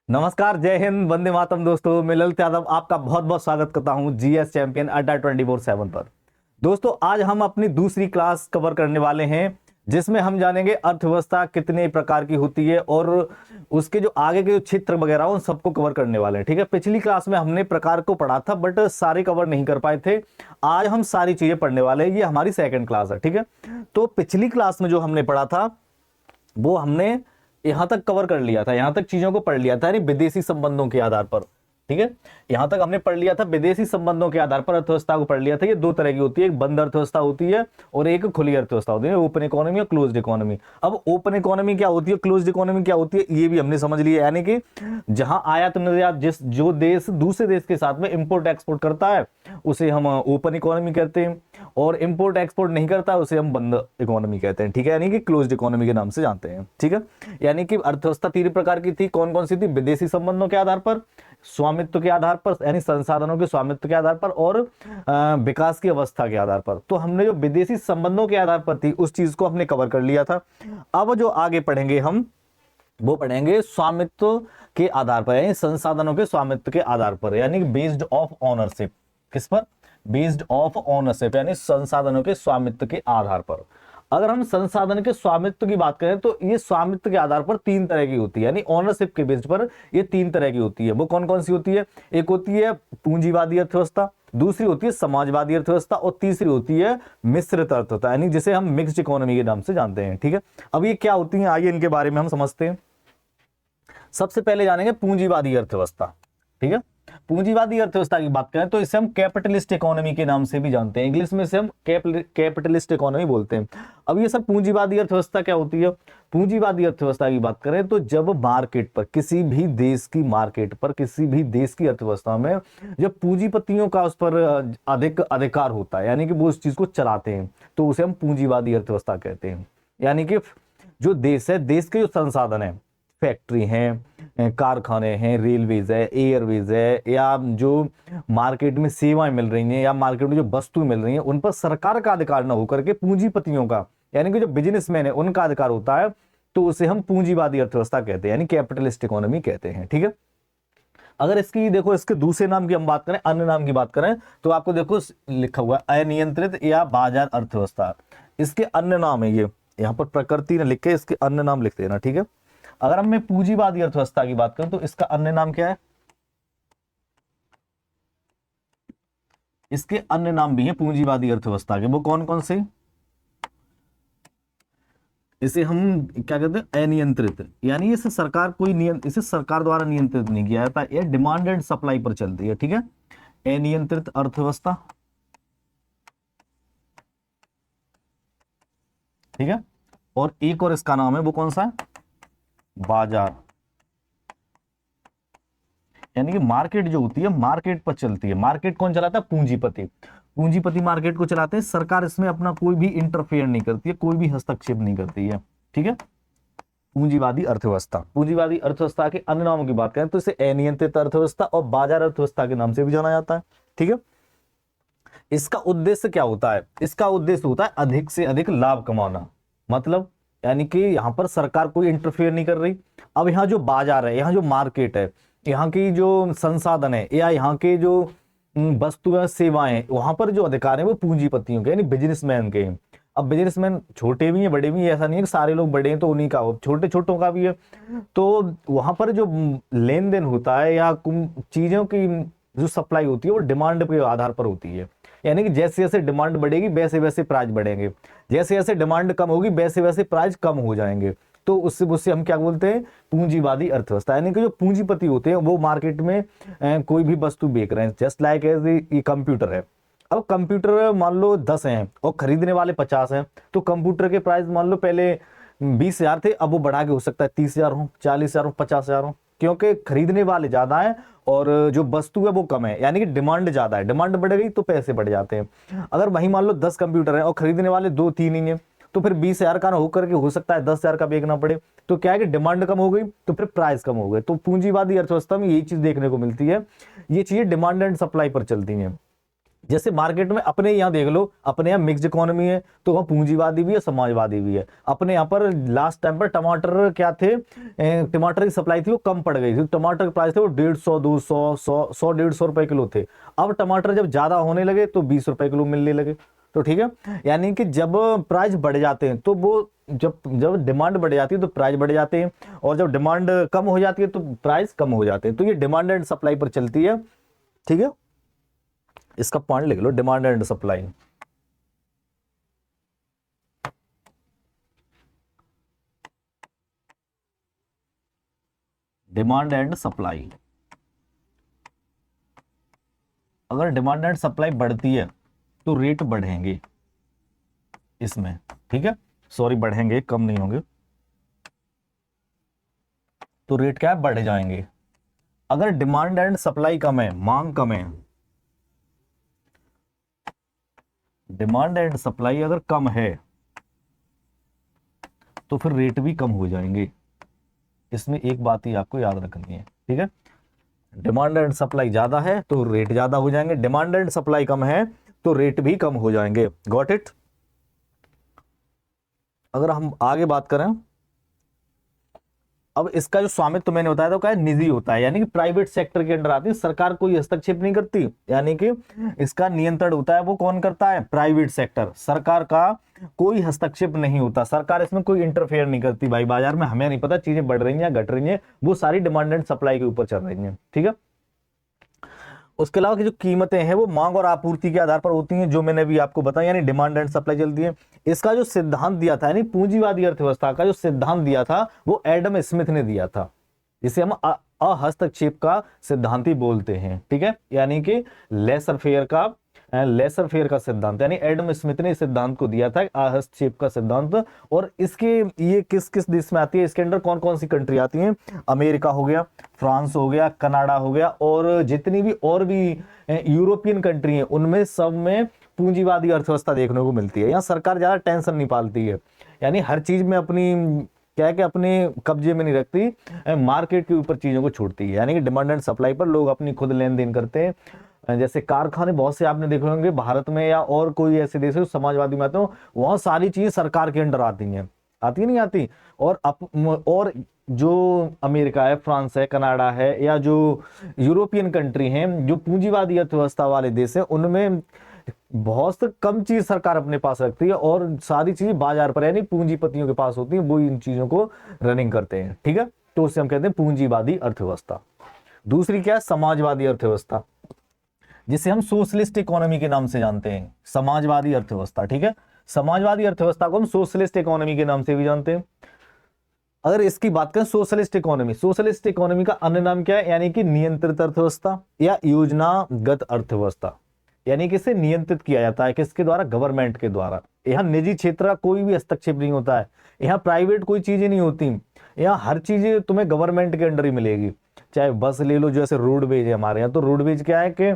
नमस्कार, जय हिंद, वंदे मातरम। दोस्तों, मैं ललित यादव आपका बहुत बहुत स्वागत करता हूं जीएस चैंपियन अड्डा 24/7 पर। दोस्तों, आज हम अपनी दूसरी क्लास कवर करने वाले हैं, जिसमें हम जानेंगे अर्थव्यवस्था कितने प्रकार की होती है और उसके जो आगे के जो क्षेत्र वगैरह उन सबको कवर करने वाले हैं। ठीक है, पिछली क्लास में हमने प्रकार को पढ़ा था, बट सारे कवर नहीं कर पाए थे। आज हम सारी चीजें पढ़ने वाले हैं। ये हमारी सेकंड क्लास है। ठीक है, तो पिछली क्लास में जो हमने पढ़ा था वो हमने यहां तक कवर कर लिया था, यहां तक चीजों को पढ़ लिया था, यानी विदेशी संबंधों के आधार पर। ठीक है, यहां तक हमने पढ़ लिया था, विदेशी संबंधों के आधार पर अर्थव्यवस्था को पढ़ लिया था। ये दो तरह की होती है, एक बंद अर्थव्यवस्था होती है और एक खुली अर्थव्यवस्था होती है, ओपन इकोनॉमी और क्लोज्ड इकोनॉमी। अब ओपन इकोनॉमी क्या होती है, क्लोज्ड इकोनॉमी क्या होती है, ये भी हमने समझ लिया। यानी कि जहां आयात निर्यात, जो देश दूसरे देश के साथ में इंपोर्ट एक्सपोर्ट करता है उसे हम ओपन इकोनॉमी कहते हैं, और इंपोर्ट एक्सपोर्ट नहीं करता उसे हम बंद इकोनॉमी कहते हैं। ठीक है, यानी कि क्लोज्ड इकोनॉमी के नाम से जानते हैं। ठीक है, यानी कि अर्थव्यवस्था तीन प्रकार की थी। कौन कौन सी थी? विदेशी संबंधों के आधार पर, स्वामित्व के आधार पर, यानी संसाधनों के स्वामित्व के आधार पर, और विकास की अवस्था के आधार पर। तो हमने जो विदेशी संबंधों के आधार पर थी उस चीज को हमने कवर कर लिया था। अब जो आगे पढ़ेंगे हम वो पढ़ेंगे स्वामित्व के आधार पर, यानी संसाधनों के स्वामित्व के आधार पर, यानी बेस्ड ऑफ ऑनरशिप। किस पर? बेस्ड ऑफ ऑनरशिप, यानी संसाधनों के स्वामित्व के आधार पर। अगर हम संसाधन के स्वामित्व की बात करें तो ये स्वामित्व के आधार पर तीन तरह की होती है, यानी ऑनरशिप के बेस पर ये तीन तरह की होती है। वो कौन कौन सी होती है? एक होती है पूंजीवादी अर्थव्यवस्था, दूसरी होती है समाजवादी अर्थव्यवस्था, और तीसरी होती है मिश्रित अर्थव्यवस्था, यानी जिसे हम मिक्स्ड इकोनॉमी के नाम से जानते हैं। ठीक है, अब ये क्या होती है, आइए इनके बारे में हम समझते हैं। सबसे पहले जानेंगे पूंजीवादी अर्थव्यवस्था। ठीक है, पूंजीवादी अर्थव्यवस्था की बात करें तो इसे हम कैपिटलिस्ट इकोनॉमी के नाम से भी जानते हैं, इंग्लिश में इसे हम कैपिटलिस्ट इकोनॉमी बोलते हैं। अब ये सब पूंजीवादी अर्थव्यवस्था क्या होती है? पूंजीवादी अर्थव्यवस्था की बात करें तो जब मार्केट पर, किसी भी देश की मार्केट पर, किसी भी देश की अर्थव्यवस्था में जब पूंजीपतियों का उस पर अधिक अधिकार होता है, यानी कि वो उस चीज को चलाते हैं, तो उसे हम पूंजीवादी अर्थव्यवस्था कहते हैं। यानी कि जो देश है, देश के जो संसाधन है, फैक्ट्री हैं, कारखाने हैं, रेलवेज है, एयरवेज है, या जो मार्केट में सेवाएं मिल रही हैं या मार्केट में जो वस्तुएं मिल रही हैं, उन पर सरकार का अधिकार न होकर के पूंजीपतियों का, यानी कि जो बिजनेसमैन है उनका अधिकार होता है, तो उसे हम पूंजीवादी अर्थव्यवस्था कहते हैं, यानी कैपिटलिस्ट इकोनॉमी कहते हैं। ठीक है, अगर इसकी देखो, इसके दूसरे नाम की हम बात करें, अन्य नाम की बात करें, तो आपको देखो लिखा हुआ है अनियंत्रित या बाजार अर्थव्यवस्था। इसके अन्य नाम है, ये यहाँ पर प्रकृति ने लिखे, इसके अन्य नाम लिख देना। ठीक है, अगर हम पूंजीवादी अर्थव्यवस्था की बात करें तो इसका अन्य नाम क्या है? इसके अन्य नाम भी है पूंजीवादी अर्थव्यवस्था के। वो कौन कौन से? इसे हम क्या कहते हैं? अनियंत्रित, यानी इसे सरकार इसे सरकार द्वारा नियंत्रित नहीं किया जाता, ये डिमांड एंड सप्लाई पर चलती है। ठीक है, अनियंत्रित अर्थव्यवस्था। ठीक है, और एक और इसका नाम है, वो कौन सा है? बाजार, यानी कि मार्केट जो होती है मार्केट पर चलती है। मार्केट कौन चलाता है? पूंजीपति। पूंजीपति मार्केट को चलाते हैं, सरकार इसमें अपना कोई भी इंटरफेयर नहीं करती है, कोई भी हस्तक्षेप नहीं करती है। ठीक है, पूंजीवादी अर्थव्यवस्था। पूंजीवादी अर्थव्यवस्था के अन्य नामों की बात करें तो इसे अनियंत्रित अर्थव्यवस्था और बाजार अर्थव्यवस्था के नाम से भी जाना जाता है। ठीक है, इसका उद्देश्य क्या होता है? इसका उद्देश्य होता है अधिक से अधिक लाभ कमाना, मतलब यानी कि यहां पर सरकार कोई इंटरफेयर नहीं कर रही। अब यहाँ जो बाजार है, यहाँ जो मार्केट है, यहाँ की जो संसाधन है, या यहाँ के जो वस्तुएं सेवाएं, वहां पर जो अधिकार है वो पूंजीपतियों के, यानी बिजनेसमैन के हैं। अब बिजनेसमैन छोटे भी हैं, बड़े भी हैं, ऐसा नहीं है कि सारे लोग बड़े हैं तो उन्हीं का हो, छोटे छोटों का भी है। तो वहां पर जो लेन देन होता है या चीजों की जो सप्लाई होती है वो डिमांड के आधार पर होती है, यानी कि जैसे जैसे डिमांड बढ़ेगी वैसे वैसे प्राइस बढ़ेंगे, जैसे जैसे डिमांड कम होगी वैसे वैसे प्राइस कम हो जाएंगे। तो उससे हम क्या बोलते हैं? पूंजीवादी अर्थव्यवस्था। यानी कि जो पूंजीपति होते हैं वो मार्केट में कोई भी वस्तु बेच रहे हैं, जस्ट लाइक एज ये कंप्यूटर है। अब कंप्यूटर मान लो 10 हैं और खरीदने वाले 50 हैं, तो कंप्यूटर के प्राइस मान लो पहले 20,000 थे, अब वो बढ़ा के हो सकता है 30,000 हो, 40,000 हो, 50,000 हो, क्योंकि खरीदने वाले ज्यादा है और जो वस्तु है वो कम है, यानी कि डिमांड ज्यादा है। डिमांड बढ़ गई तो पैसे बढ़ जाते हैं। अगर वही मान लो 10 कंप्यूटर है और खरीदने वाले 2-3 ही है, तो फिर 20,000 का होकर के हो सकता है 10,000 का बेचना पड़े। तो क्या है कि डिमांड कम हो गई तो फिर प्राइस कम हो गए। तो पूंजीवादी अर्थव्यवस्था में यही चीज देखने को मिलती है, ये चीजें डिमांड एंड सप्लाई पर चलती हैं। जैसे मार्केट में अपने यहाँ देख लो, अपने यहाँ मिक्स इकोनॉमी है, तो वहाँ पूंजीवादी भी है, समाजवादी भी है। अपने यहाँ पर लास्ट टाइम पर टमाटर क्या थे, टमाटर की सप्लाई थी वो कम पड़ गई थी, टमाटर के प्राइस थे वो 150, 200, 100, 150 रुपए किलो थे। अब टमाटर जब ज्यादा होने लगे तो 20 रुपए किलो मिलने लगे। तो ठीक है, यानी कि जब प्राइस बढ़ जाते हैं तो वो जब जब डिमांड बढ़ जाती है तो प्राइस बढ़ जाते हैं, और जब डिमांड कम हो जाती है तो प्राइस कम हो जाते हैं। तो ये डिमांड एंड सप्लाई पर चलती है। ठीक है, इसका पॉइंट लिख लो, demand and supply. Demand and supply, अगर डिमांड एंड सप्लाई बढ़ती है तो रेट बढ़ेंगे इसमें। ठीक है, सॉरी बढ़ेंगे, कम नहीं होंगे। तो रेट क्या है, बढ़ जाएंगे। अगर डिमांड एंड सप्लाई कम है, मांग कम है, डिमांड एंड सप्लाई अगर कम है तो फिर रेट भी कम हो जाएंगे। इसमें एक बात ही आपको याद रखनी है। ठीक है, डिमांड एंड सप्लाई ज्यादा है तो रेट ज्यादा हो जाएंगे, डिमांड एंड सप्लाई कम है तो रेट भी कम हो जाएंगे। Got it. अगर हम आगे बात करें, अब इसका जो स्वामित्व मैंने बताया था क्या है, निजी होता है, यानी कि प्राइवेट सेक्टर के अंडर आती है, सरकार कोई हस्तक्षेप नहीं करती, यानी कि इसका नियंत्रण होता है वो कौन करता है, प्राइवेट सेक्टर। सरकार का कोई हस्तक्षेप नहीं होता, सरकार इसमें कोई इंटरफेयर नहीं करती। भाई बाजार में हमें नहीं पता चीजें बढ़ रही हैं या घट रही हैं, वो सारी डिमांड एंड सप्लाई के ऊपर चल रही हैं। ठीक है, उसके अलावा की जो कीमतें हैं वो मांग और आपूर्ति के आधार पर होती हैं, जो मैंने भी आपको बताया, यानी डिमांड एंड सप्लाई चलती है। इसका जो सिद्धांत दिया था, यानी पूंजीवादी अर्थव्यवस्था का जो सिद्धांत दिया था वो एडम स्मिथ ने दिया था, जिसे हम अहस्तक्षेप का सिद्धांत ही बोलते हैं। ठीक है, यानी कि लेसर फेयर का सिद्धांत, यानी एडम स्मिथ ने इस सिद्धांत को दिया था, हस्तक्षेप का सिद्धांत। और इसके ये किस किस देश में आती है, इसके अंदर कौन कौन सी कंट्री आती हैं, अमेरिका हो गया, फ्रांस हो गया, कनाडा हो गया, और जितनी भी और भी यूरोपियन कंट्री हैं उनमें सब में पूंजीवादी अर्थव्यवस्था देखने को मिलती है। यहाँ सरकार ज्यादा टेंशन नहीं पालती है, यानी हर चीज में अपनी क्या है कि अपने कब्जे में नहीं रखती, मार्केट के ऊपर चीजों को छोड़ती है। यानी कि डिमांड एंड सप्लाई पर लोग अपनी खुद लेन देन करते हैं। जैसे कारखाने बहुत से आपने देखे होंगे भारत में या और कोई ऐसे देश है समाजवादी में आते हो, वहां सारी चीजें सरकार के अंडर आती हैं, आती नहीं आती। और जो अमेरिका है, फ्रांस है, कनाडा है, या जो यूरोपियन कंट्री हैं, जो पूंजीवादी अर्थव्यवस्था वाले देश हैं, उनमें बहुत कम चीज सरकार अपने पास रखती है और सारी चीज बाजार पर यानी पूंजीपतियों के पास होती है, वो इन चीजों को रनिंग करते हैं। ठीक है, तो उसे हम कहते हैं पूंजीवादी अर्थव्यवस्था। दूसरी क्या है, समाजवादी अर्थव्यवस्था, जिसे हम सोशलिस्ट इकोनॉमी के नाम से जानते हैं, समाजवादी अर्थव्यवस्था। ठीक है, समाजवादी अर्थव्यवस्था को हम सोशलिस्ट इकोनॉमी के नाम से भी जानते हैं। अगर इसकी बात करें सोशलिस्ट इकोनॉमी का अन्य नाम क्या है, यानी कि नियंत्रित अर्थव्यवस्था या योजनागत अर्थव्यवस्था, यानी कि इसे नियंत्रित किया जाता है किसके द्वारा, गवर्नमेंट के द्वारा। यहाँ निजी क्षेत्र का कोई भी हस्तक्षेप नहीं होता है, यहाँ प्राइवेट कोई चीजें नहीं होती, यहाँ हर चीज तुम्हें गवर्नमेंट के अंडर ही मिलेगी। चाहे बस ले लो, जैसे रोडवेज है हमारे यहाँ, तो रोडवेज क्या है कि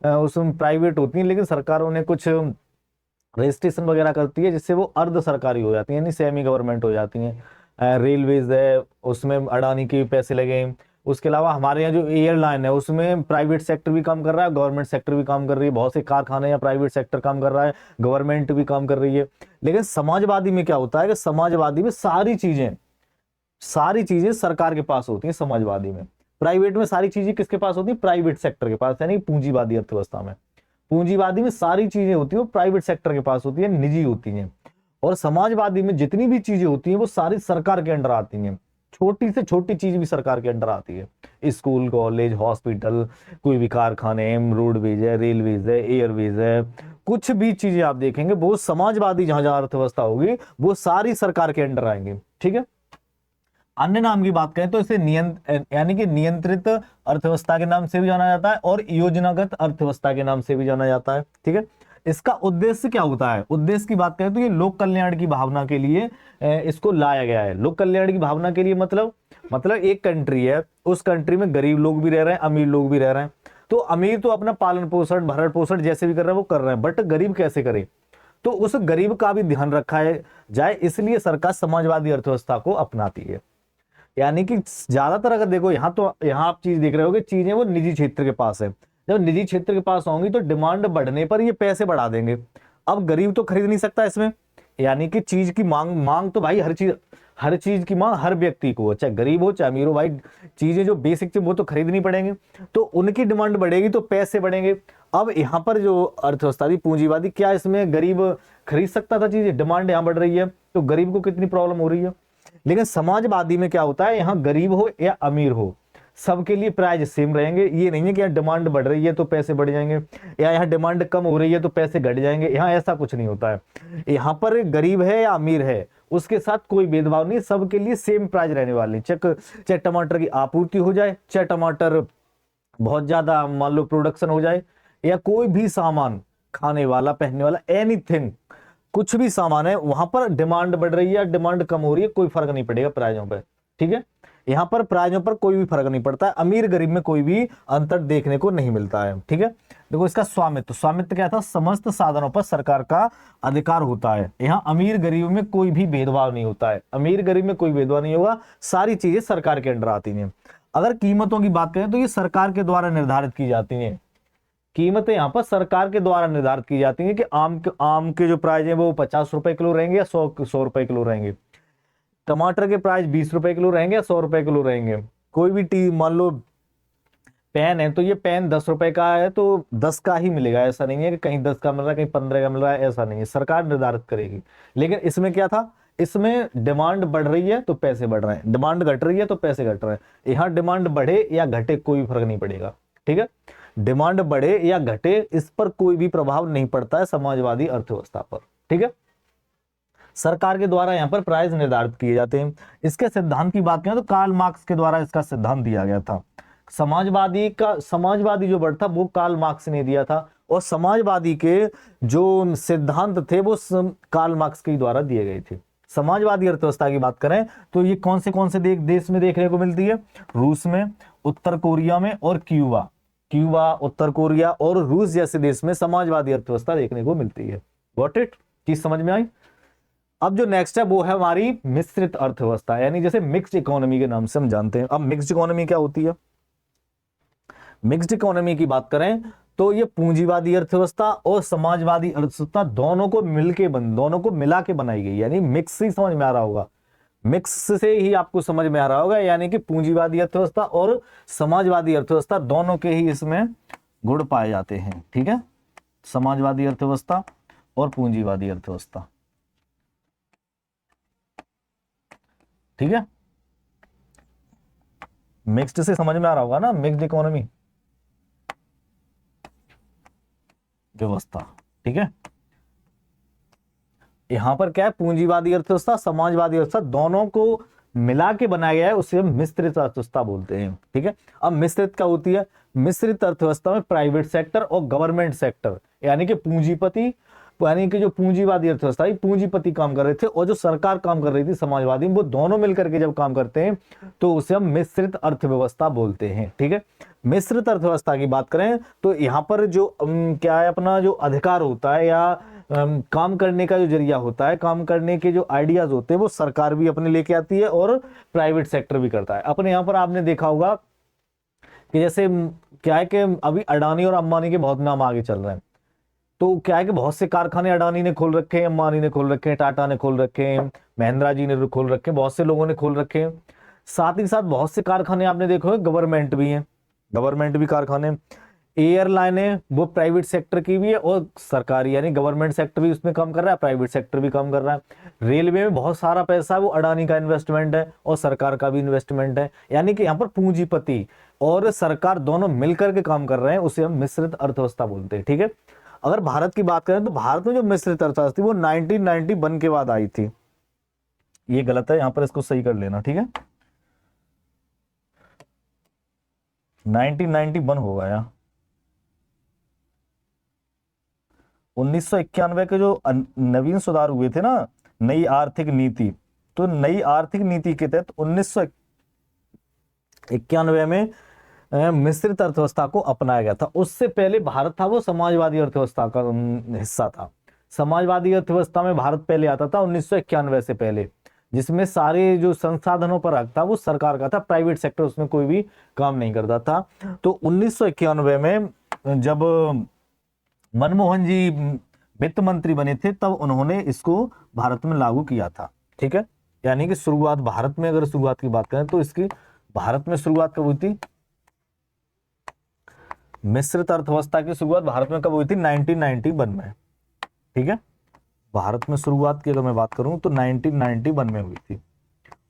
उसमें प्राइवेट होती है, लेकिन सरकारों ने कुछ रजिस्ट्रेशन वगैरह करती है जिससे वो अर्ध सरकारी हो जाती है, यानी सेमी गवर्नमेंट हो जाती हैं। रेलवेज है, उसमें अडानी के पैसे लगे। उसके अलावा हमारे यहाँ जो एयरलाइन है उसमें प्राइवेट सेक्टर भी काम कर रहा है, गवर्नमेंट सेक्टर भी काम कर रही है, बहुत से कारखाने या प्राइवेट सेक्टर काम कर रहा है, गवर्नमेंट भी काम कर रही है। लेकिन समाजवादी में क्या होता है कि समाजवादी में सारी चीजें सरकार के पास होती हैं। समाजवादी में प्राइवेट में सारी चीजें किसके पास होती है, प्राइवेट सेक्टर के पास, यानी पूंजीवादी अर्थव्यवस्था में पूंजीवादी में सारी चीजें होती है वो प्राइवेट सेक्टर के पास होती है, निजी होती हैं। और समाजवादी में जितनी भी चीजें होती हैं वो सारी सरकार के अंडर आती हैं, छोटी से छोटी चीज भी सरकार के अंडर आती है। स्कूल, कॉलेज, हॉस्पिटल, कोई भी कारखाने, रोडवेज है, रेलवेज है, एयरवेज है, कुछ भी चीजें आप देखेंगे वो समाजवादी जहां जहां अर्थव्यवस्था होगी वो सारी सरकार के अंडर आएंगे। ठीक है, अन्य नाम की बात करें तो इसे यानी कि नियंत्रित अर्थव्यवस्था के नाम से भी जाना जाता है और योजनागत अर्थव्यवस्था के नाम से भी जाना जाता है। ठीक है, इसका उद्देश्य क्या होता है, उद्देश्य की बात करें तो ये लोक कल्याण की भावना के लिए इसको लाया गया है। लोक कल्याण की भावना के लिए मतलब एक कंट्री है, उस कंट्री में गरीब लोग भी रह रहे हैं, अमीर लोग भी रह रहे हैं। तो अमीर तो अपना पालन पोषण, भरण पोषण जैसे भी कर रहे हैं वो कर रहे हैं, बट गरीब कैसे करे, तो उस गरीब का भी ध्यान रखा जाए, इसलिए सरकार समाजवादी अर्थव्यवस्था को अपनाती है। यानी कि ज्यादातर अगर देखो यहाँ आप चीज देख रहे हो कि चीजें वो निजी क्षेत्र के पास है, जब निजी क्षेत्र के पास होंगी तो डिमांड बढ़ने पर ये पैसे बढ़ा देंगे। अब गरीब तो खरीद नहीं सकता इसमें, यानी कि चीज की मांग तो भाई हर चीज की मांग हर व्यक्ति को, चाहे गरीब हो चाहे अमीर हो, भाई चीजें जो बेसिक वो तो खरीदनी पड़ेंगे, तो उनकी डिमांड बढ़ेगी तो पैसे बढ़ेंगे। अब यहाँ पर जो अर्थव्यवस्था थी पूंजीवादी, क्या इसमें गरीब खरीद सकता था चीजें? डिमांड यहाँ बढ़ रही है तो गरीब को कितनी प्रॉब्लम हो रही है। लेकिन समाजवादी में क्या होता है, यहाँ गरीब हो या अमीर हो सबके लिए प्राइस सेम रहेंगे। ये नहीं है कि यहाँ डिमांड बढ़ रही है तो पैसे बढ़ जाएंगे, या यहाँ डिमांड कम हो रही है तो पैसे घट जाएंगे, यहाँ ऐसा कुछ नहीं होता है। यहाँ पर गरीब है या अमीर है उसके साथ कोई भेदभाव नहीं, सबके लिए सेम प्राइस रहने वाले। चाहे टमाटर की आपूर्ति हो जाए, चाहे टमाटर बहुत ज्यादा मान लो प्रोडक्शन हो जाए, या कोई भी सामान खाने वाला पहनने वाला एनीथिंग, कुछ भी सामान है वहां पर डिमांड बढ़ रही है डिमांड कम हो रही है, कोई फर्क नहीं पड़ेगा प्राइजों पर। ठीक है, यहाँ पर प्राइजों पर कोई भी फर्क नहीं पड़ता है, अमीर गरीब में कोई भी अंतर देखने को नहीं मिलता है। ठीक है, देखो इसका स्वामित्व, स्वामित्व क्या था, समस्त साधनों पर सरकार का अधिकार होता है। यहाँ अमीर गरीब में कोई भी भेदभाव नहीं होता है, अमीर गरीब में कोई भेदभाव नहीं होगा, सारी चीजें सरकार के अंडर आती हैं। अगर कीमतों की बात करें तो ये सरकार के द्वारा निर्धारित की जाती हैं, कीमतें यहाँ पर सरकार के द्वारा निर्धारित की जाती हैं कि आम के जो प्राइस है वो 50 रुपए किलो रहेंगे या 100 रुपए किलो रहेंगे, टमाटर के प्राइस 20 रुपए किलो रहेंगे या 100 रुपए किलो रहेंगे। कोई भी टी मान लो पेन है तो ये पेन 10 रुपए का है तो 10 का ही मिलेगा, ऐसा नहीं है कि कहीं 10 का मिल रहा है कहीं 15 का मिल रहा है, ऐसा नहीं है, सरकार निर्धारित करेगी। लेकिन इसमें क्या था, इसमें डिमांड बढ़ रही है तो पैसे बढ़ रहे हैं, डिमांड घट रही है तो पैसे घट रहे हैं। यहाँ डिमांड बढ़े या घटे कोई फर्क नहीं पड़ेगा। ठीक है, डिमांड बढ़े या घटे इस पर कोई भी प्रभाव नहीं पड़ता है समाजवादी अर्थव्यवस्था पर। ठीक है, सरकार के द्वारा यहाँ पर प्राइस निर्धारित किए जाते हैं। इसके सिद्धांत की बात करें तो कार्ल मार्क्स के द्वारा इसका सिद्धांत दिया गया था। समाजवादी जो वर्ड था वो कार्ल मार्क्स ने दिया था, और समाजवादी के जो सिद्धांत थे वो कार्ल मार्क्स के द्वारा दिए गए थे। समाजवादी अर्थव्यवस्था की बात करें तो ये कौन से देश में देखने को मिलती है, रूस में, उत्तर कोरिया में और क्यूबा, उत्तर कोरिया और रूस जैसे देश में समाजवादी अर्थव्यवस्था देखने को मिलती है। गॉट इट, चीज समझ में आई। अब जो नेक्स्ट है वो है हमारी मिश्रित अर्थव्यवस्था, यानी जैसे मिक्स्ड इकोनॉमी के नाम से हम जानते हैं। अब मिक्स्ड इकोनॉमी क्या होती है, मिक्स्ड इकोनॉमी की बात करें तो ये पूंजीवादी अर्थव्यवस्था और समाजवादी अर्थव्यवस्था दोनों को मिला के बनाई गई, यानी मिक्स ही समझ में आ रहा होगा, मिक्स से ही आपको समझ में आ रहा होगा, यानी कि पूंजीवादी अर्थव्यवस्था और समाजवादी अर्थव्यवस्था दोनों के ही इसमें गुण पाए जाते हैं। ठीक है, समाजवादी अर्थव्यवस्था और पूंजीवादी अर्थव्यवस्था। ठीक है, मिक्स्ड से समझ में आ रहा होगा ना, मिक्स्ड इकोनॉमी व्यवस्था। ठीक है, यहां पर क्या है, पूंजीवादी अर्थव्यवस्था समाजवादी अर्थव्यवस्था दोनों को मिला के बनाया गया है, उसे हम मिश्रित अर्थव्यवस्था बोलते हैं। ठीक है, अब मिश्रित क्या होती है, मिश्रित अर्थव्यवस्था में प्राइवेट सेक्टर और गवर्नमेंट सेक्टर, यानी कि पूंजीपति, यानी कि जो पूंजीवादी अर्थव्यवस्था पूंजीपति काम कर रहे थे और जो सरकार काम कर रही थी समाजवादी, वो दोनों मिलकर के जब काम करते हैं तो उसे हम मिश्रित अर्थव्यवस्था बोलते हैं। ठीक है, मिश्रित अर्थव्यवस्था की बात करें तो यहाँ पर जो क्या है, अपना जो अधिकार होता है या काम करने का जो जरिया होता है, काम करने के जो आइडियाज होते हैं वो सरकार भी अपने लेके आती है और प्राइवेट सेक्टर भी करता है। अपने यहाँ पर आपने देखा होगा कि जैसे क्या है कि अभी अडानी और अंबानी के बहुत नाम आगे चल रहे हैं, तो क्या है कि बहुत से कारखाने अडानी ने खोल रखे हैं, अंबानी ने खोल रखे हैं, टाटा ने खोल रखे हैं, महिंद्रा जी ने खोल रखे हैं, बहुत से लोगों ने खोल रखे हैं। साथ ही साथ बहुत से कारखाने आपने देखो है गवर्नमेंट भी हैं, गवर्नमेंट भी कारखाने, एयरलाइनें वो प्राइवेट सेक्टर की भी है और सरकारी, यानी गवर्नमेंट सेक्टर भी उसमें काम कर रहा है, प्राइवेट सेक्टर भी काम कर रहा है। रेलवे में बहुत सारा पैसा है वो अडानी का इन्वेस्टमेंट है और सरकार का भी इन्वेस्टमेंट है, यानी कि यहाँ पर पूंजीपति और सरकार दोनों मिलकर के काम कर रहे हैं, उसे हम मिश्रित अर्थव्यवस्था बोलते हैं। ठीक है, अगर भारत की बात करें तो भारत में जो मिश्रित अर्थव्यवस्था थी वो 1991 के बाद आई थी। ये गलत है, यहां पर इसको सही कर लेना। ठीक है, 1991 होगा यहाँ, 1991 के जो नवीन सुधार हुए थे ना, नई आर्थिक नीति, तो नई आर्थिक नीति के तहत 1991 में मिश्रित अर्थव्यवस्था को अपनाया गया था। उससे पहले भारत था वो समाजवादी अर्थव्यवस्था का हिस्सा था। समाजवादी अर्थव्यवस्था में भारत पहले आता था 1991 से पहले, जिसमें सारे जो संसाधनों पर हक था वो सरकार का था, प्राइवेट सेक्टर उसमें कोई भी काम नहीं करता था। तो 1991 में जब मनमोहन जी वित्त मंत्री बने थे तब उन्होंने इसको भारत में लागू किया था। ठीक है, यानी कि शुरुआत भारत में, अगर शुरुआत की बात करें तो इसकी भारत में शुरुआत कब हुई थी? मिश्रित अर्थव्यवस्था की शुरुआत भारत में कब हुई थी? 1991 में। ठीक है, भारत में शुरुआत की अगर मैं बात करूं तो 1991 में हुई थी।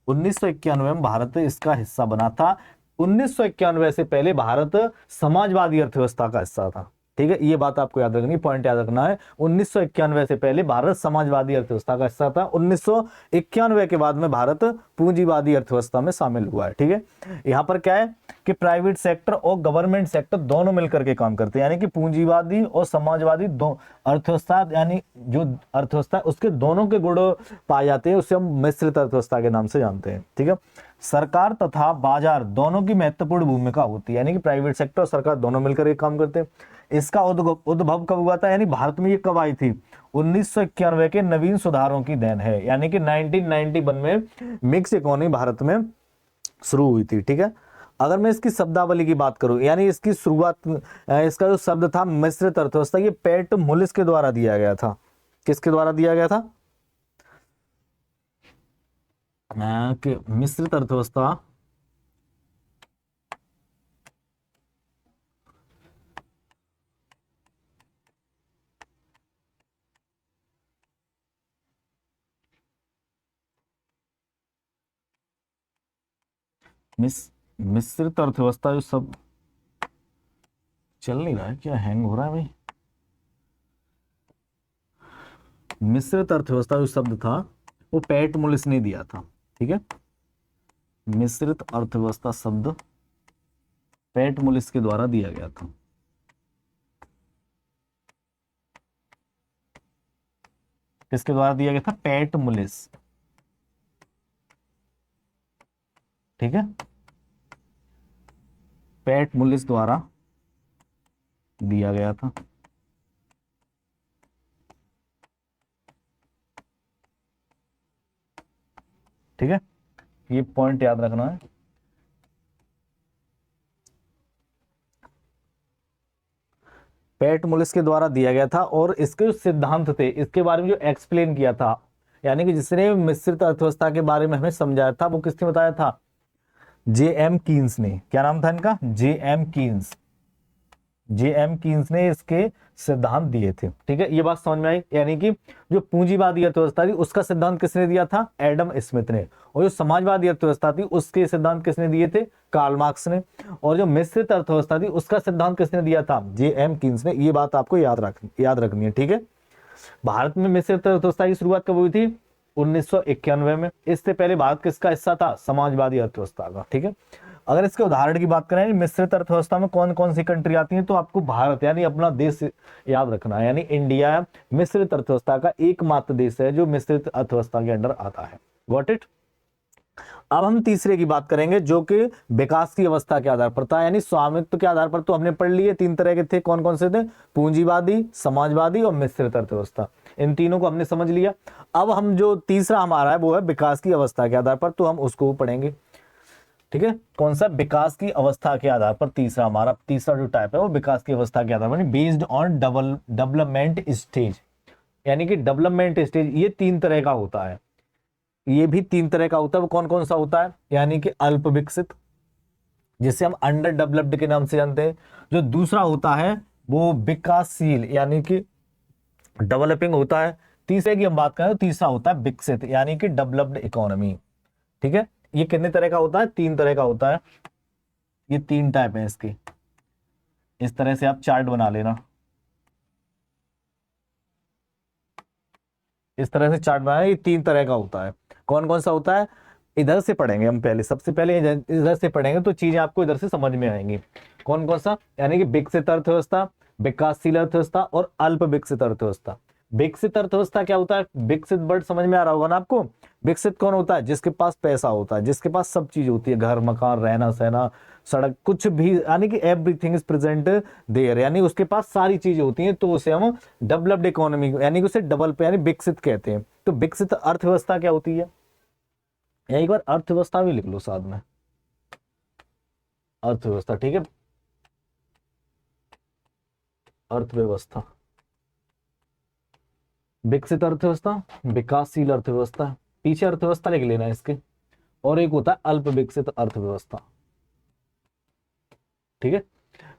1991 में भारत इसका हिस्सा बना था। 1991 से पहले भारत समाजवादी अर्थव्यवस्था का हिस्सा था। ठीक है, ये बात आपको याद रखनी, पॉइंट याद रखना है। 1991 से पहले भारत समाजवादी अर्थव्यवस्था का हिस्सा था। 1991 के बाद में भारत पूंजीवादी अर्थव्यवस्था में शामिल हुआ है। ठीक है, यहां पर क्या है कि प्राइवेट सेक्टर और गवर्नमेंट सेक्टर दोनों मिलकर के काम करते हैं, यानी कि पूंजीवादी और समाजवादी दो अर्थव्यवस्था, यानी जो अर्थव्यवस्था उसके दोनों के गुण पाए जाते हैं, उसे हम मिश्रित अर्थव्यवस्था के नाम से जानते हैं। ठीक है, सरकार तथा बाजार दोनों की महत्वपूर्ण भूमिका होती है, यानी कि प्राइवेट सेक्टर और सरकार दोनों मिलकर ये काम करते हैं। इसका उद्भव कब हुआ था, यानी भारत में ये कब आई थी? 1991 के नवीन सुधारों की देन है, यानी कि 1991 में मिक्स इकोनॉमी भारत में शुरू हुई थी। ठीक है, अगर मैं इसकी शब्दावली की बात करूं, यानी इसकी शुरुआत, इसका जो शब्द था मिश्रित अर्थव्यवस्था, ये पैट मुलिस के द्वारा दिया गया था। किसके द्वारा दिया गया था? कि मिश्रित अर्थव्यवस्था मिश्रित अर्थव्यवस्था, जो सब चल नहीं रहा है क्या, हैंग हो रहा है भाई? मिश्रित अर्थव्यवस्था जो शब्द था वो पैट मुलिस ने दिया था। ठीक है, मिश्रित अर्थव्यवस्था शब्द पैट मुलिस के द्वारा दिया गया था। किसके द्वारा दिया गया था? पैट मुलिस। ठीक है, पैट मुलिस द्वारा दिया गया था। ठीक है, ये पॉइंट याद रखना है। पैट मुलिस के द्वारा दिया गया था, और इसके जो सिद्धांत थे, इसके बारे में जो एक्सप्लेन किया था, यानी कि जिसने मिश्रित अर्थव्यवस्था के बारे में हमें समझाया था, वो किसने बताया था? जे.एम. कीन्स ने। क्या नाम था इनका? जे.एम. कीन्स। जे.एम. कीन्स ने इसके सिद्धांत दिए थे। ठीक है, ये बात समझ में आई, यानी कि जो पूंजीवादी अर्थव्यवस्था थी उसका सिद्धांत किसने दिया था? एडम स्मिथ ने। और जो समाजवादी अर्थव्यवस्था थी उसके सिद्धांत किसने दिए थे? कार्ल मार्क्स ने। और जो मिश्रित अर्थव्यवस्था थी उसका सिद्धांत किसने दिया था? जे.एम. कीन्स ने। ये बात आपको याद रखनी है। ठीक है, भारत में मिश्रित अर्थव्यवस्था की शुरुआत कब हुई थी? 1991 में। इससे पहले भारत किसका हिस्सा था? समाजवादी अर्थव्यवस्था का। ठीक है, अगर इसके उदाहरण की बात करें मिश्रित अर्थव्यवस्था में कौन कौन सी कंट्री आती है, तो आपको भारत यानी अपना देश याद रखना है, यानी इंडिया मिश्रित अर्थव्यवस्था का एकमात्र देश है जो मिश्रित अर्थव्यवस्था के अंडर आता है। Got it? अब हम तीसरे की बात करेंगे जो कि विकास की अवस्था के आधार पर था, यानी स्वामित्व के आधार पर तो हमने पढ़ लिए, तीन तरह के थे। कौन कौन से थे? पूंजीवादी, समाजवादी और मिश्रित अर्थव्यवस्था। इन तीनों को हमने समझ लिया। अब हम जो तीसरा हमारा है वो है विकास की अवस्था के आधार पर, तो हम उसको पढ़ेंगे। ठीक है, कौन सा? विकास की अवस्था के आधार पर। हमारा तीसरा जो टाइप है वो विकास की अवस्था के आधार पर, बेस्ड ऑन डेवलपमेंट स्टेज, यानी कि डेवलपमेंट स्टेज ये तीन तरह का होता है। ये भी तीन तरह का होता है। वो कौन कौन सा होता है? यानी कि अल्प विकसित, जिसे हम अंडर डेवलप्ड के नाम से जानते हैं। जो दूसरा होता है वो विकासशील, यानी कि डेवलपिंग होता है। तीसरे की हम बात करें तो तीसरा होता है विकसित, यानी कि डेवलप्ड इकोनॉमी। ठीक है, ये कितने तरह का होता है? तीन तरह का होता है। ये तीन टाइप है इसके। इस तरह से आप चार्ट बना लेना, इस तरह से चार्ट बनाना। ये तीन तरह का होता है। कौन कौन सा होता है? इधर से पढ़ेंगे हम पहले, सबसे पहले इधर से पढ़ेंगे तो चीजें आपको इधर से समझ में आएंगी। कौन कौन सा? यानी कि विकसित अर्थव्यवस्था, विकासशील अर्थव्यवस्था और अल्प विकसित अर्थव्यवस्था। विकसित अर्थव्यवस्था क्या होता है? विकसित वर्ड समझ में आ रहा होगा ना आपको। विकसित कौन होता है? जिसके पास पैसा होता है, जिसके पास सब चीज होती है, घर मकान रहना सहना सड़क कुछ भी, यानी कि एवरीथिंग इज प्रेजेंट देयर, यानी उसके पास सारी चीजें होती हैं, तो उसे हम डेवलप्ड इकोनॉमी यानी कि उसे डेवलप यानी विकसित कहते हैं। तो विकसित अर्थव्यवस्था क्या होती है? एक बार अर्थव्यवस्था भी लिख लो साथ में, अर्थव्यवस्था। ठीक है, अर्थव्यवस्था, विकसित अर्थव्यवस्था, विकासशील अर्थव्यवस्था, पीछे अर्थव्यवस्था लिख लेना इसके, और एक होता है अल्प विकसित अर्थव्यवस्था। ठीक है,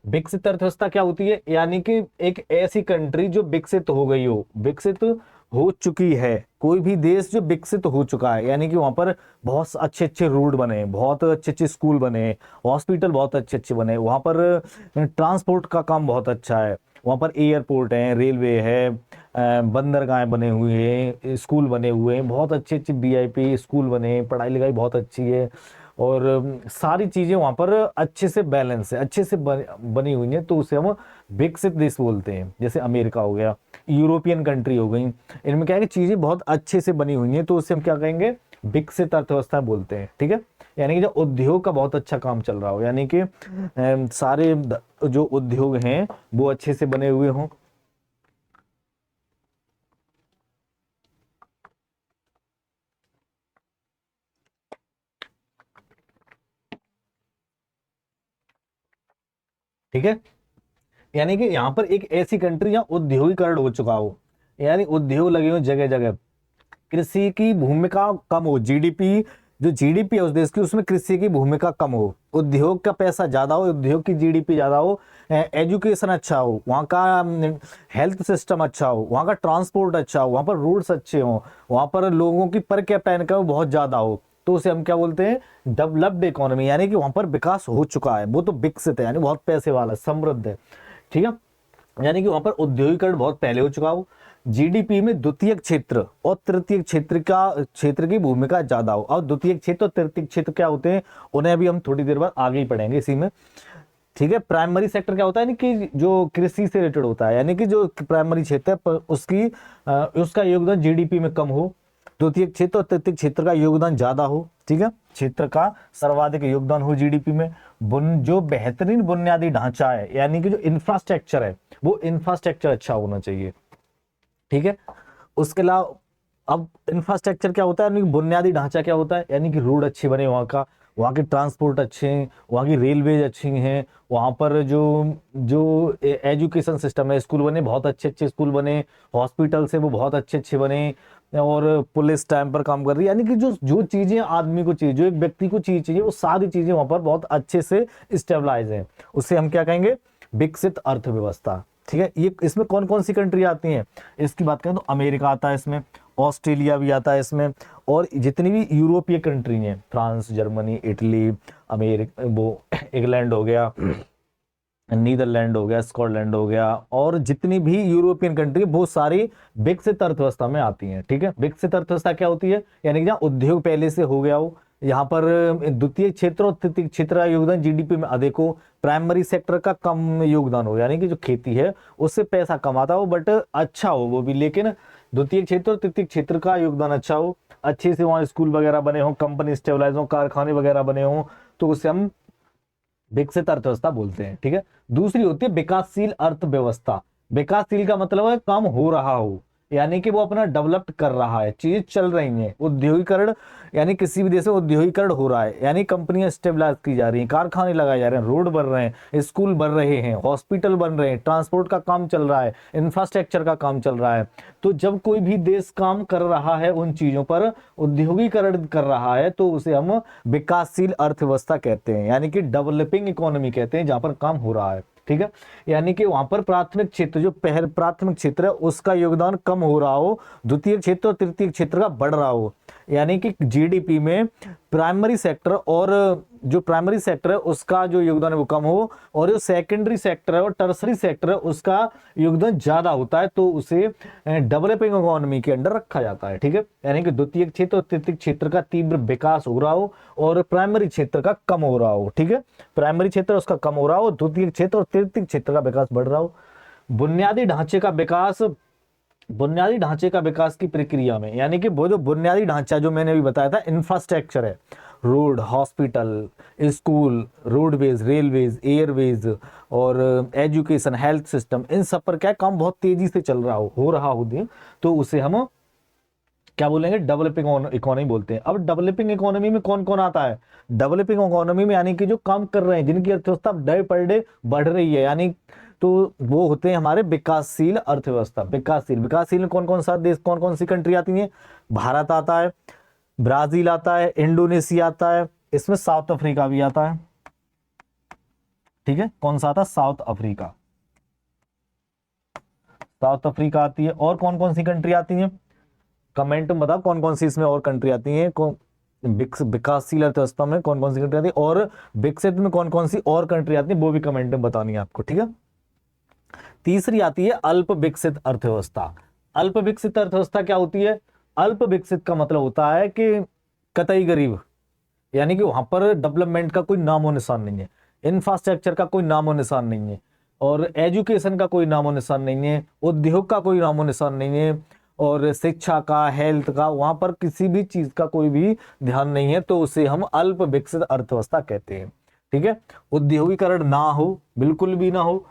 विकसित अर्थव्यवस्था क्या होती है, यानी कि एक ऐसी कंट्री जो विकसित हो गई हो, विकसित हो चुकी है, कोई भी देश जो विकसित हो चुका है, यानी कि वहां पर बहुत अच्छे अच्छे रोड बने, बहुत अच्छे अच्छे स्कूल बने, हॉस्पिटल बहुत अच्छे अच्छे बने, वहां पर ट्रांसपोर्ट का काम बहुत अच्छा है, वहां पर एयरपोर्ट है, रेलवे है, बंदरगाहें बने हुए हैं, स्कूल बने हुए हैं, बहुत अच्छे अच्छे वीआईपी स्कूल बने, पढ़ाई लिखाई बहुत अच्छी है, और सारी चीजें वहां पर अच्छे से बैलेंस है, अच्छे से बनी हुई है, तो उसे हम विकसित देश बोलते हैं। जैसे अमेरिका हो गया, यूरोपियन कंट्री हो गई, इनमें क्या है कि चीजें बहुत अच्छे से बनी हुई हैं, तो उसे हम क्या कहेंगे, विकसित अर्थव्यवस्था बोलते हैं। ठीक है, यानी कि जो उद्योग का बहुत अच्छा काम चल रहा हो, यानी कि सारे जो उद्योग हैं वो अच्छे से बने हुए हों। ठीक है, यानी कि यहाँ पर एक ऐसी कंट्री जहाँ औद्योगिकरण हो चुका हो, यानी उद्योग लगे हो जगह जगह, कृषि की भूमिका कम हो, जीडीपी जो जीडीपी है उस देश की, उसमें कृषि की भूमिका कम हो, उद्योग का पैसा ज्यादा हो, उद्योग की जीडीपी ज्यादा हो, एजुकेशन अच्छा हो, वहाँ का हेल्थ सिस्टम अच्छा हो, वहाँ का ट्रांसपोर्ट अच्छा हो, वहाँ पर रोड्स अच्छे हो, वहाँ पर लोगों की पर कैपिटा इनकम बहुत ज्यादा हो, तो उसे हम क्या बोलते हैं, डेवलप्ड इकोनॉमी, यानी कि वहां पर विकास हो चुका है, वो तो विकसित है, यानी बहुत पैसे वाला, समृद्ध है। ठीक है, यानी कि वहां पर औद्योगिकरण बहुत पहले हो चुका हो, जीडीपी में द्वितीय क्षेत्र और तृतीय क्षेत्र की भूमिका ज्यादा हो। और द्वितीय क्षेत्र और तृतीय क्षेत्र क्या होते हैं, उन्हें अभी हम थोड़ी देर बाद आगे ही पढ़ेंगे इसी में। ठीक है, प्राइमरी सेक्टर क्या होता है, यानी कि जो कृषि से रिलेटेड होता है, यानी कि जो प्राइमरी क्षेत्र है उसका योगदान जीडीपी में कम हो, द्वितीय क्षेत्र और तृतीय क्षेत्र का योगदान ज्यादा हो। ठीक है, क्षेत्र का सर्वाधिक योगदान हो जीडीपी में। जो बेहतरीन बुनियादी ढांचा है, यानी कि जो इंफ्रास्ट्रक्चर है, वो इंफ्रास्ट्रक्चर अच्छा होना चाहिए। ठीक है, उसके अलावा अब इंफ्रास्ट्रक्चर क्या होता है, यानी कि बुनियादी ढांचा क्या होता है, यानी कि रोड अच्छे बने वहाँ का, वहाँ के ट्रांसपोर्ट अच्छे हैं, वहाँ की रेलवेज अच्छी हैं, वहाँ पर जो जो एजुकेशन सिस्टम है, स्कूल बने, बहुत अच्छे अच्छे स्कूल बने, हॉस्पिटल से वो बहुत अच्छे अच्छे बने, और पुलिस टाइम पर काम कर रही है, यानी कि जो जो चीजें आदमी को चाहिए, जो एक व्यक्ति को चीज चाहिए, वो सारी चीजें वहां पर बहुत अच्छे से स्टेबलाइज है, उससे हम क्या कहेंगे, विकसित अर्थव्यवस्था। ठीक है, ये इसमें कौन कौन सी कंट्री आती हैं, इसकी बात करें तो अमेरिका आता है इसमें, ऑस्ट्रेलिया भी आता है इसमें, और जितनी भी यूरोपीय कंट्री हैं, फ्रांस, जर्मनी, इटली, अमेरिका, वो इंग्लैंड हो गया, नीदरलैंड हो गया, स्कॉटलैंड हो गया, और जितनी भी यूरोपियन कंट्री, वो सारी विकसित अर्थव्यवस्था में आती हैं। ठीक है, विकसित अर्थव्यवस्था क्या होती है, यानी कि जहाँ उद्योग पहले से हो गया हो, यहाँ पर द्वितीय क्षेत्र और तृतीय क्षेत्र का योगदान जीडीपी में अधिक हो, प्राइमरी सेक्टर का कम योगदान हो, यानी कि जो खेती है उससे पैसा कमाता हो बट अच्छा हो वो भी, लेकिन द्वितीय क्षेत्र और तृतीय क्षेत्र का योगदान अच्छा हो, अच्छे से वहाँ स्कूल वगैरह बने हो, कंपनी स्टेबलाइज हो, कारखाने वगैरह बने हो, तो उसे हम विकसित अर्थव्यवस्था बोलते हैं। ठीक है, दूसरी होती है विकासशील अर्थव्यवस्था। विकासशील का मतलब है काम हो रहा हो, यानी कि वो अपना डेवलप कर रहा है, चीजें चल रही हैं, औद्योगिकरण, यानी किसी भी देश में औद्योगिकरण हो रहा है, यानी कंपनियां स्टेबलाइज की जा रही हैं, कारखाने लगाए जा रहे हैं, रोड बन रहे हैं, स्कूल बन रहे हैं, हॉस्पिटल बन रहे हैं, ट्रांसपोर्ट का काम चल रहा है, इंफ्रास्ट्रक्चर का काम चल रहा है। तो जब कोई भी देश काम कर रहा है उन चीजों पर, औद्योगिकरण कर रहा है, तो उसे हम विकासशील अर्थव्यवस्था कहते हैं, यानी कि डेवलपिंग इकोनॉमी कहते हैं, जहां पर काम हो रहा है। ठीक है, यानी कि वहां पर प्राथमिक क्षेत्र, जो प्राथमिक क्षेत्र है उसका योगदान कम हो रहा हो, द्वितीय क्षेत्र और तृतीय क्षेत्र का बढ़ रहा हो, यानी कि जीडीपी में प्राइमरी सेक्टर और जो प्राइमरी सेक्टर है उसका जो योगदान है वो कम हो, और जो सेकेंडरी सेक्टर है और टर्सरी सेक्टर है उसका योगदान ज्यादा होता है, तो उसे डेवलपिंग इकोनॉमी के अंडर रखा जाता है। ठीक है, यानी कि द्वितीय क्षेत्र और तृतीय क्षेत्र का तीव्र विकास हो रहा हो और प्राइमरी क्षेत्र का कम हो रहा हो। ठीक है, प्राइमरी क्षेत्र उसका कम हो रहा हो, द्वितीय क्षेत्र और तृतीय क्षेत्र का विकास बढ़ रहा हो। बुनियादी ढांचे का विकास, बुनियादी ढांचे का विकास की प्रक्रिया में, यानी कि वो जो बुनियादी ढांचा जो मैंने अभी बताया था, इंफ्रास्ट्रक्चर है, road, hospital, school, roadways, railways, Airways और एजुकेशन, हेल्थ सिस्टम, इन सब पर क्या काम बहुत तेजी से चल रहा हो रहा हो, तो उसे हम क्या बोलेंगे, डेवलपिंग इकोनॉमी बोलते हैं। अब डेवलपिंग इकोनॉमी में कौन कौन आता है, डेवलपिंग इकोनॉमी में यानी कि जो काम कर रहे हैं, जिनकी अर्थव्यवस्था डे पर डे बढ़ रही है, यानी तो वो होते हैं हमारे विकासशील अर्थव्यवस्था। विकासशील में कौन कौन सा देश, कौन कौन सी कंट्री आती है? भारत आता है, ब्राजील आता है, इंडोनेशिया आता है, इसमें साउथ अफ्रीका भी आता है। ठीक है, कौन सा आता है? South Africa. साउथ अफ्रीका आती है। और कौन कौन सी कंट्री आती है? कमेंट में बताओ कौन कौन सी इसमें और कंट्री आती है। विकासशील अर्थव्यवस्था में कौन कौन सी कंट्री आती है और विकसित में कौन कौन सी और कंट्री आती है, वो भी कमेंट में बतानी है आपको। ठीक है, तीसरी आती है अल्प विकसित अर्थव्यवस्था। अल्प विकसित अर्थव्यवस्था क्या होती है? अल्प विकसित का मतलब होता है कि कतई गरीब, यानी कि वहां पर डेवलपमेंट का कोई नामो निशान नहीं है, इंफ्रास्ट्रक्चर का कोई नामो निशान नहीं है, और एजुकेशन का कोई नामो निशान नहीं है, उद्योग का कोई नामो निशान नहीं है, और शिक्षा का, हेल्थ का, वहां पर किसी भी चीज का कोई भी ध्यान नहीं है, तो उसे हम अल्प विकसित अर्थव्यवस्था कहते हैं। ठीक है, औद्योगिकरण ना हो, बिल्कुल भी ना हो,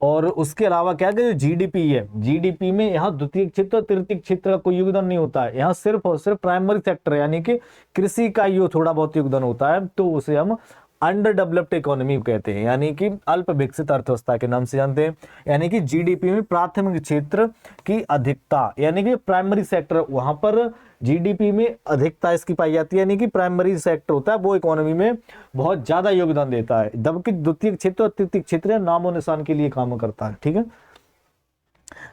और उसके अलावा क्या कि जीडीपी है, जीडीपी में यहाँ द्वितीय क्षेत्र और तृतीय क्षेत्र का कोई योगदान नहीं होता है, यहाँ सिर्फ और सिर्फ प्राइमरी सेक्टर यानी कि कृषि का ही थोड़ा बहुत योगदान होता है, तो उसे हम अंडर डेवलप्ड इकोनॉमी कहते हैं, यानी कि अल्प विकसित अर्थव्यवस्था के नाम से जानते हैं। यानी कि जीडीपी में प्राथमिक क्षेत्र की अधिकता, यानी कि प्राइमरी सेक्टर, वहां पर जीडीपी में अधिकता इसकी पाई जाती है, यानी कि प्राइमरी सेक्टर होता है वो इकोनॉमी में बहुत ज्यादा योगदान देता है, जबकि द्वितीय क्षेत्र और तृतीय क्षेत्र नामो निशान के लिए काम करता है। ठीक है,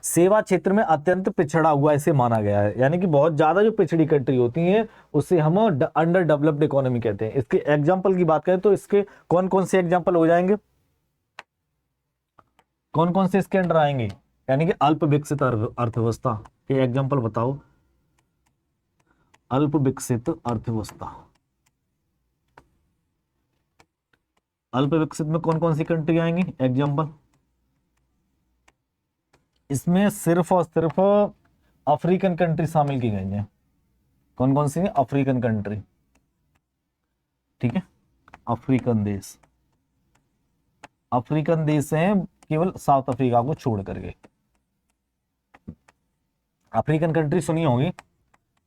सेवा क्षेत्र में अत्यंत पिछड़ा हुआ इसे माना गया है, यानी कि बहुत ज्यादा जो पिछड़ी कंट्री होती हैं उसे हम अंडर डेवलप्ड इकोनॉमी कहते हैं। इसके एग्जांपल की बात करें तो इसके कौन कौन से एग्जांपल हो जाएंगे, कौन कौन से इसके अंडर आएंगे, यानी कि अल्प विकसित अर्थव्यवस्था के एग्जांपल बताओ। अल्प विकसित अर्थव्यवस्था, अल्प विकसित में कौन कौन सी कंट्री आएंगी एग्जांपल? इसमें सिर्फ और सिर्फ अफ्रीकन कंट्री शामिल की गई है। कौन कौन सी है? African country. ठीक है, अफ्रीकन देश, अफ्रीकन देश हैं केवल साउथ अफ्रीका को छोड़ करके। अफ्रीकन कंट्री सुनी होगी,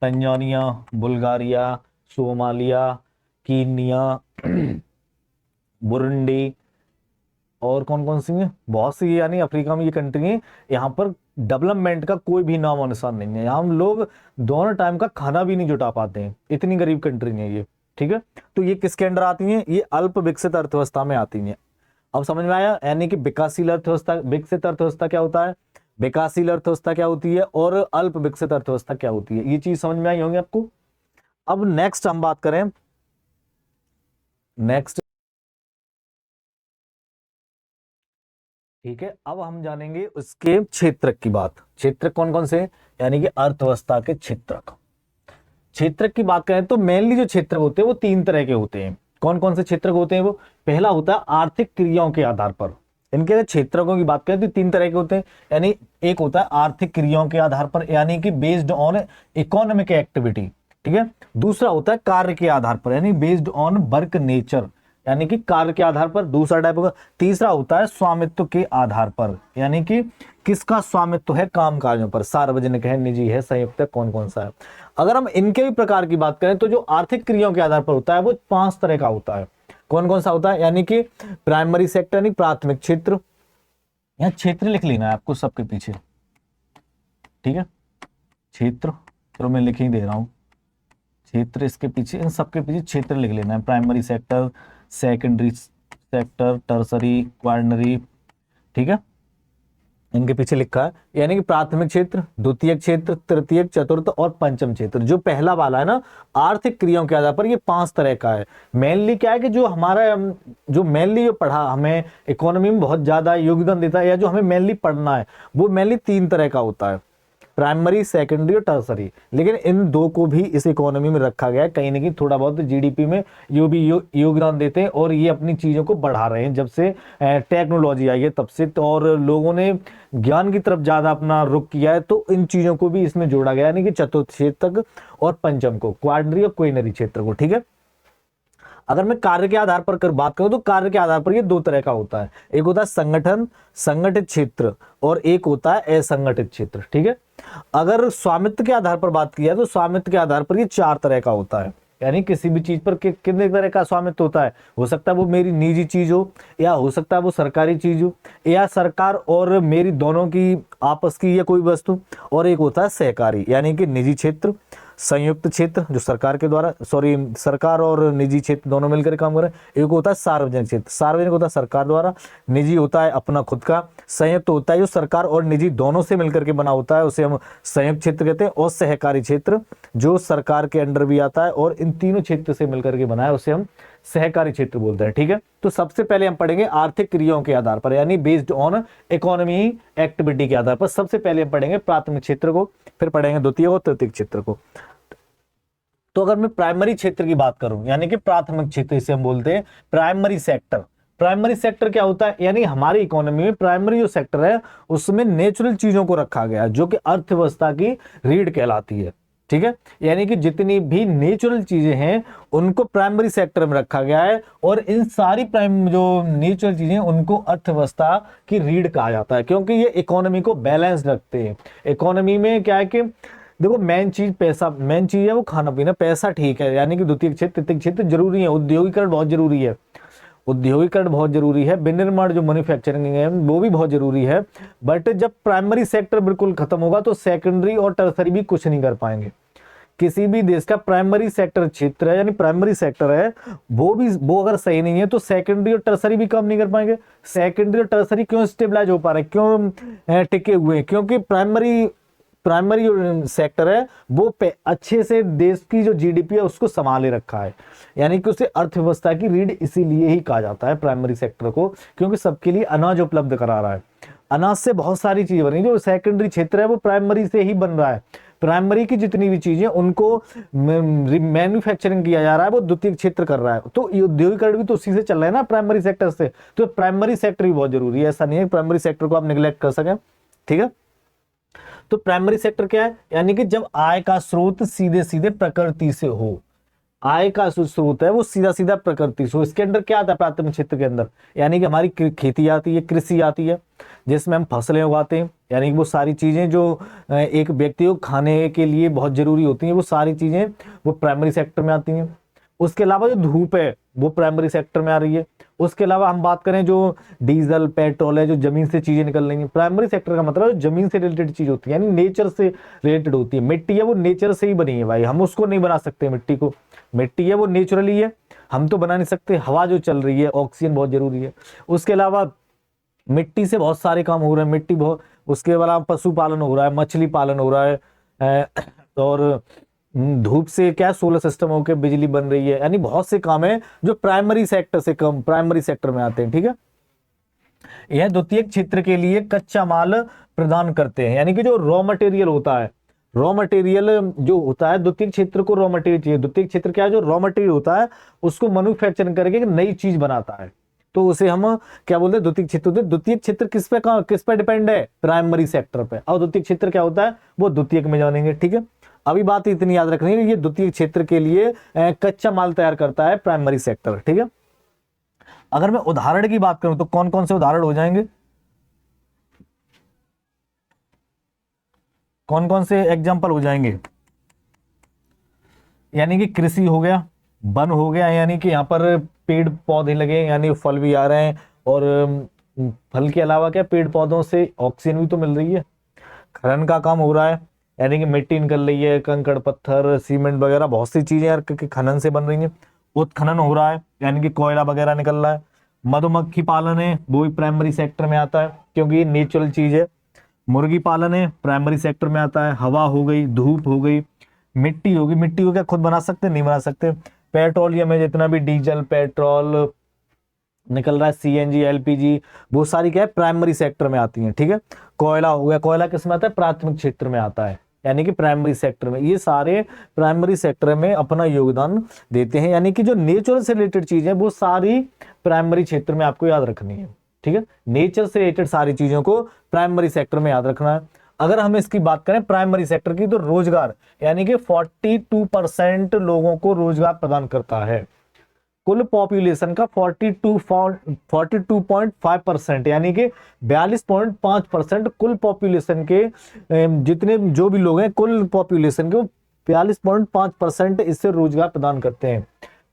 Tanzania, Bulgaria, Somalia, Kenya, Burundi, और कौन कौन सी है? बहुत सी, यानी अफ्रीका में ये कंट्री है, यहाँ पर डेवलपमेंट का कोई भी नाम और निशान नहीं है, यहाँ हम लोग दोनों टाइम का खाना भी नहीं जुटा पाते हैं, इतनी गरीब कंट्री है ये। ठीक है, तो ये किसके अंडर आती हैं? ये अल्प विकसित अर्थव्यवस्था में आती हैं। अब समझ में आया, यानी कि विकासशील अर्थव्यवस्था, विकसित अर्थव्यवस्था क्या होता है, विकासशील अर्थव्यवस्था क्या होती है, और अल्प विकसित अर्थव्यवस्था क्या होती है, ये चीज समझ में आई होंगी आपको। अब नेक्स्ट हम बात करें, नेक्स्ट, ठीक है, अब हम जानेंगे उसके क्षेत्र की बात। क्षेत्र कौन कौन से, यानी कि अर्थव्यवस्था के क्षेत्रक। क्षेत्र की बात करें तो मेनली जो क्षेत्र होते हैं वो तीन तरह के होते हैं। कौन कौन से क्षेत्र होते हैं वो? पहला होता है आर्थिक क्रियाओं के आधार पर। इनके अगर क्षेत्रकों की बात करें तो तीन तरह के होते हैं, यानी एक होता है आर्थिक क्रियाओं के आधार पर, यानी कि बेस्ड ऑन इकोनॉमिक एक्टिविटी। ठीक है, दूसरा होता है कार्य के आधार पर, यानी बेस्ड ऑन वर्क नेचर, यानी कि कार्य के आधार पर, दूसरा टाइप होगा। तीसरा होता है स्वामित्व के आधार पर, यानी कि किसका स्वामित्व है काम कार्यों पर, सार्वजनिक है, निजी है, संयुक्त है, कौन कौन सा है। अगर हम इनके भी प्रकार की बात करें तो जो आर्थिक क्रियाओं के आधार पर होता है वो 5 तरह का होता है। कौन कौन सा होता है? यानी कि प्राइमरी सेक्टर, यानी प्राथमिक क्षेत्र, यहाँ क्षेत्र लिख लेना है आपको सबके पीछे। ठीक है, क्षेत्र, तो मैं लिख ही दे रहा हूं क्षेत्र, इसके पीछे, इन सबके पीछे क्षेत्र लिख लेना है। Primary sector, secondary sector, tertiary, quaternary. ठीक है, इनके पीछे लिखा है, यानी कि प्राथमिक क्षेत्र, द्वितीय क्षेत्र, तृतीय, चतुर्थ और पंचम क्षेत्र। जो पहला वाला है ना, आर्थिक क्रियाओं के आधार पर, ये 5 तरह का है। मेनली क्या है कि जो हमारा जो मेनली जो पढ़ा हमें इकोनॉमी में बहुत ज्यादा योगदान देता है, या जो हमें मेनली पढ़ना है, वो मेनली 3 तरह का होता है, प्राइमरी, सेकेंडरी और टर्सरी। लेकिन इन दो को भी इस इकोनॉमी में रखा गया है, कहीं ना कहीं थोड़ा बहुत जीडीपी में ये भी योगदान देते हैं, और ये अपनी चीजों को बढ़ा रहे हैं जब से टेक्नोलॉजी आई है तब से, और लोगों ने ज्ञान की तरफ ज्यादा अपना रुख किया है, तो इन चीजों को भी इसमें जोड़ा गया, यानी कि चतुर्थ क्षेत्र और पंचम को, क्वाड्री और क्वीनरी क्षेत्र को। ठीक है, अगर मैं कार्य के आधार पर बात करूं तो कार्य के आधार पर ये 2 तरह का होता है, एक होता है संगठन, संगठित क्षेत्र, और एक होता है असंगठित क्षेत्र। ठीक है, अगर स्वामित्व के आधार पर बात किया तो स्वामित्व के आधार पर ये 4 तरह का होता है। यानी किसी भी चीज पर कितने तरह का स्वामित्व होता है। हो सकता है वो मेरी निजी चीज हो, या हो सकता है वो सरकारी चीज हो, या सरकार और मेरी दोनों की आपस की या कोई वस्तु। और एक होता है सहकारी, यानी कि निजी क्षेत्र, संयुक्त क्षेत्र जो सरकार के द्वारा, सॉरी सरकार और निजी क्षेत्र दोनों मिलकर काम कर रहे हैं। एक होता है सार्वजनिक क्षेत्र, सार्वजनिक होता है सरकार द्वारा, निजी होता है अपना खुद का, संयुक्त होता है जो सरकार और निजी दोनों से मिलकर के बना होता है, उसे हम संयुक्त क्षेत्र कहते हैं। और सहकारी क्षेत्र जो सरकार के अंडर भी आता है और इन तीनों क्षेत्र से मिलकर के बना है, उसे हम सहकारी क्षेत्र बोलते हैं। ठीक है, तो सबसे पहले हम पढ़ेंगे आर्थिक क्रियाओं के आधार पर, यानी बेस्ड ऑन इकोनॉमी एक्टिविटी के आधार पर। सबसे पहले हम पढ़ेंगे प्राथमिक क्षेत्र को, फिर पढ़ेंगे द्वितीय और तृतीय क्षेत्र को। तो अगर मैं प्राइमरी क्षेत्र की बात करूं, यानी कि प्राथमिक क्षेत्र इसे हम बोलते हैं प्राइमरी सेक्टर। प्राइमरी सेक्टर क्या होता है, यानी हमारी इकोनॉमी में प्राइमरी जो सेक्टर है उसमें नेचुरल चीजों को रखा गया है, जो कि अर्थव्यवस्था की रीढ़ कहलाती है। ठीक है, यानी कि जितनी भी नेचुरल चीजें हैं उनको प्राइमरी सेक्टर में रखा गया है, और इन सारी जो नेचुरल चीजें उनको अर्थव्यवस्था की रीढ़ कहा जाता है, क्योंकि ये इकोनॉमी को बैलेंस रखते हैं। इकोनॉमी में क्या है कि देखो मेन चीज पैसा, मेन चीज है वो खाना पीना, पैसा ठीक है, यानी कि द्वितीय क्षेत्र तृतीय क्षेत्र जरूरी है, उद्योगीकरण बहुत जरूरी है, उद्योगीकरण बहुत जरूरी है, विनिर्माण जो मैन्युफैक्चरिंग है वो भी बहुत जरूरी है। बट जब प्राइमरी सेक्टर बिल्कुल खत्म होगा तो सेकेंडरी और टर्सरी भी कुछ नहीं कर पाएंगे। किसी भी देश का प्राइमरी सेक्टर क्षेत्र है, यानी प्राइमरी सेक्टर है, वो अगर सही नहीं है तो सेकेंडरी और टर्सरी भी काम नहीं कर पाएंगे। सेकेंडरी और टर्सरी क्यों स्टेबलाइज हो पा रहे, क्यों टिके हुए हैं, क्योंकि प्राइमरी जो सेक्टर है वो अच्छे से देश की जो जीडीपी है उसको संभाले रखा है, यानी कि उसे अर्थव्यवस्था की रीढ़ इसीलिए ही कहा जाता है प्राइमरी सेक्टर को, क्योंकि सबके लिए अनाज उपलब्ध करा रहा है। अनाज से बहुत सारी चीजें बनी, जो सेकेंडरी क्षेत्र है वो प्राइमरी से ही बन रहा है। प्राइमरी की जितनी भी चीजें उनको मैन्युफैक्चरिंग किया जा रहा है वो द्वितीय क्षेत्र कर रहा है, तो औद्योगिकरण भी तो उसी से चल रहा है ना, प्राइमरी सेक्टर से। तो प्राइमरी सेक्टर भी बहुत जरूरी है, ऐसा नहीं है प्राइमरी सेक्टर को आप निगलेक्ट कर सकें। ठीक है, तो प्राइमरी सेक्टर क्या है, यानी कि जब आय का स्रोत सीधे सीधे प्रकृति से हो, आय का स्रोत है वो सीधा सीधा प्रकृति से हो। इसके अंदर क्या आता है प्राथमिक क्षेत्र के अंदर, यानी कि हमारी खेती आती है, कृषि आती है, जिसमें हम फसलें उगाते हैं, यानी कि वो सारी चीजें जो एक व्यक्ति को खाने के लिए बहुत जरूरी होती हैं, वो सारी चीजें वो प्राइमरी सेक्टर में आती हैं। उसके अलावा जो धूप है वो प्राइमरी सेक्टर में आ रही है। उसके अलावा हम बात करें जो डीजल पेट्रोल है, जो जमीन से चीजें निकल रही हैं, प्राइमरी सेक्टर का मतलब जमीन से रिलेटेड चीज होती है, यानी नेचर से रिलेटेड होती है। मिट्टी है वो नेचर से ही बनी है भाई, हम उसको नहीं बना सकते मिट्टी को, मिट्टी है वो नेचुरली है, हम तो बना नहीं सकते। हवा जो चल रही है, ऑक्सीजन बहुत जरूरी है। उसके अलावा मिट्टी से बहुत सारे काम हो रहे हैं, मिट्टी बहुत, उसके अलावा पशुपालन हो रहा है, मछली पालन हो रहा है, और धूप से क्या सोलर सिस्टम होकर बिजली बन रही है, यानी बहुत से काम है जो प्राइमरी सेक्टर से कम प्राइमरी सेक्टर में आते हैं। ठीक है, यह द्वितीय क्षेत्र के लिए कच्चा माल प्रदान करते हैं, यानी कि जो रॉ मटेरियल होता है, रॉ मटेरियल जो होता है द्वितीय क्षेत्र को रॉ मटेरियल चाहिए। द्वितीय क्षेत्र क्या है, जो रॉ मटेरियल होता है उसको मैन्युफैक्चरिंग करके एक नई चीज बनाता है, तो उसे हम क्या बोलते हैं द्वितीय क्षेत्र। द्वितीय क्षेत्र किस पे डिपेंड है, प्राइमरी सेक्टर पे। और द्वितीय क्षेत्र क्या होता है वो द्वितीय में जानेंगे। ठीक है, अभी बात इतनी याद रखनी है, ये द्वितीय क्षेत्र के लिए कच्चा माल तैयार करता है प्राइमरी सेक्टर। ठीक है, अगर मैं उदाहरण की बात करूं तो कौन कौन से उदाहरण हो जाएंगे, कौन कौन से एग्जाम्पल हो जाएंगे, यानी कि कृषि हो गया, वन हो गया, यानी कि यहाँ पर पेड़ पौधे लगे, यानी फल भी आ रहे हैं, और फल के अलावा क्या पेड़ पौधों से ऑक्सीजन भी तो मिल रही है। खनन का काम हो रहा है, यानी कि मिट्टी निकल रही है, कंकड़ पत्थर सीमेंट वगैरह बहुत सी चीजें यार खनन से बन रही हैं। उत्खनन हो रहा है, यानी कि कोयला वगैरह निकल रहा है। मधुमक्खी पालन है वो भी प्राइमरी सेक्टर में आता है, क्योंकि ये नेचुरल चीज है। मुर्गी पालन है प्राइमरी सेक्टर में आता है। हवा हो गई, धूप हो गई, मिट्टी होगी, मिट्टी को क्या खुद बना सकते, नहीं बना सकते। पेट्रोलियम है, जितना भी डीजल पेट्रोल निकल रहा है, सीएनजी एलपीजी, वो सारी क्या है प्राइमरी सेक्टर में आती हैं। ठीक है, कोयला हो गया, कोयला किस में आता है, प्राथमिक क्षेत्र में आता है, यानी कि प्राइमरी सेक्टर में। ये सारे प्राइमरी सेक्टर में अपना योगदान देते हैं, यानी कि जो नेचर से रिलेटेड चीज है वो सारी प्राइमरी क्षेत्र में आपको याद रखनी है। ठीक है, नेचर से रिलेटेड सारी चीजों को प्राइमरी सेक्टर में याद रखना है। अगर हम इसकी बात करें प्राइमरी सेक्टर की, तो रोजगार, यानी कि 42% लोगों को रोजगार प्रदान करता है। कुल पॉपुलेशन का 42.5%, यानी कि 42.5% कुल पॉपुलेशन के जितने जो भी लोग हैं कुल पॉपुलेशन के 42.5% इससे रोजगार प्रदान करते हैं।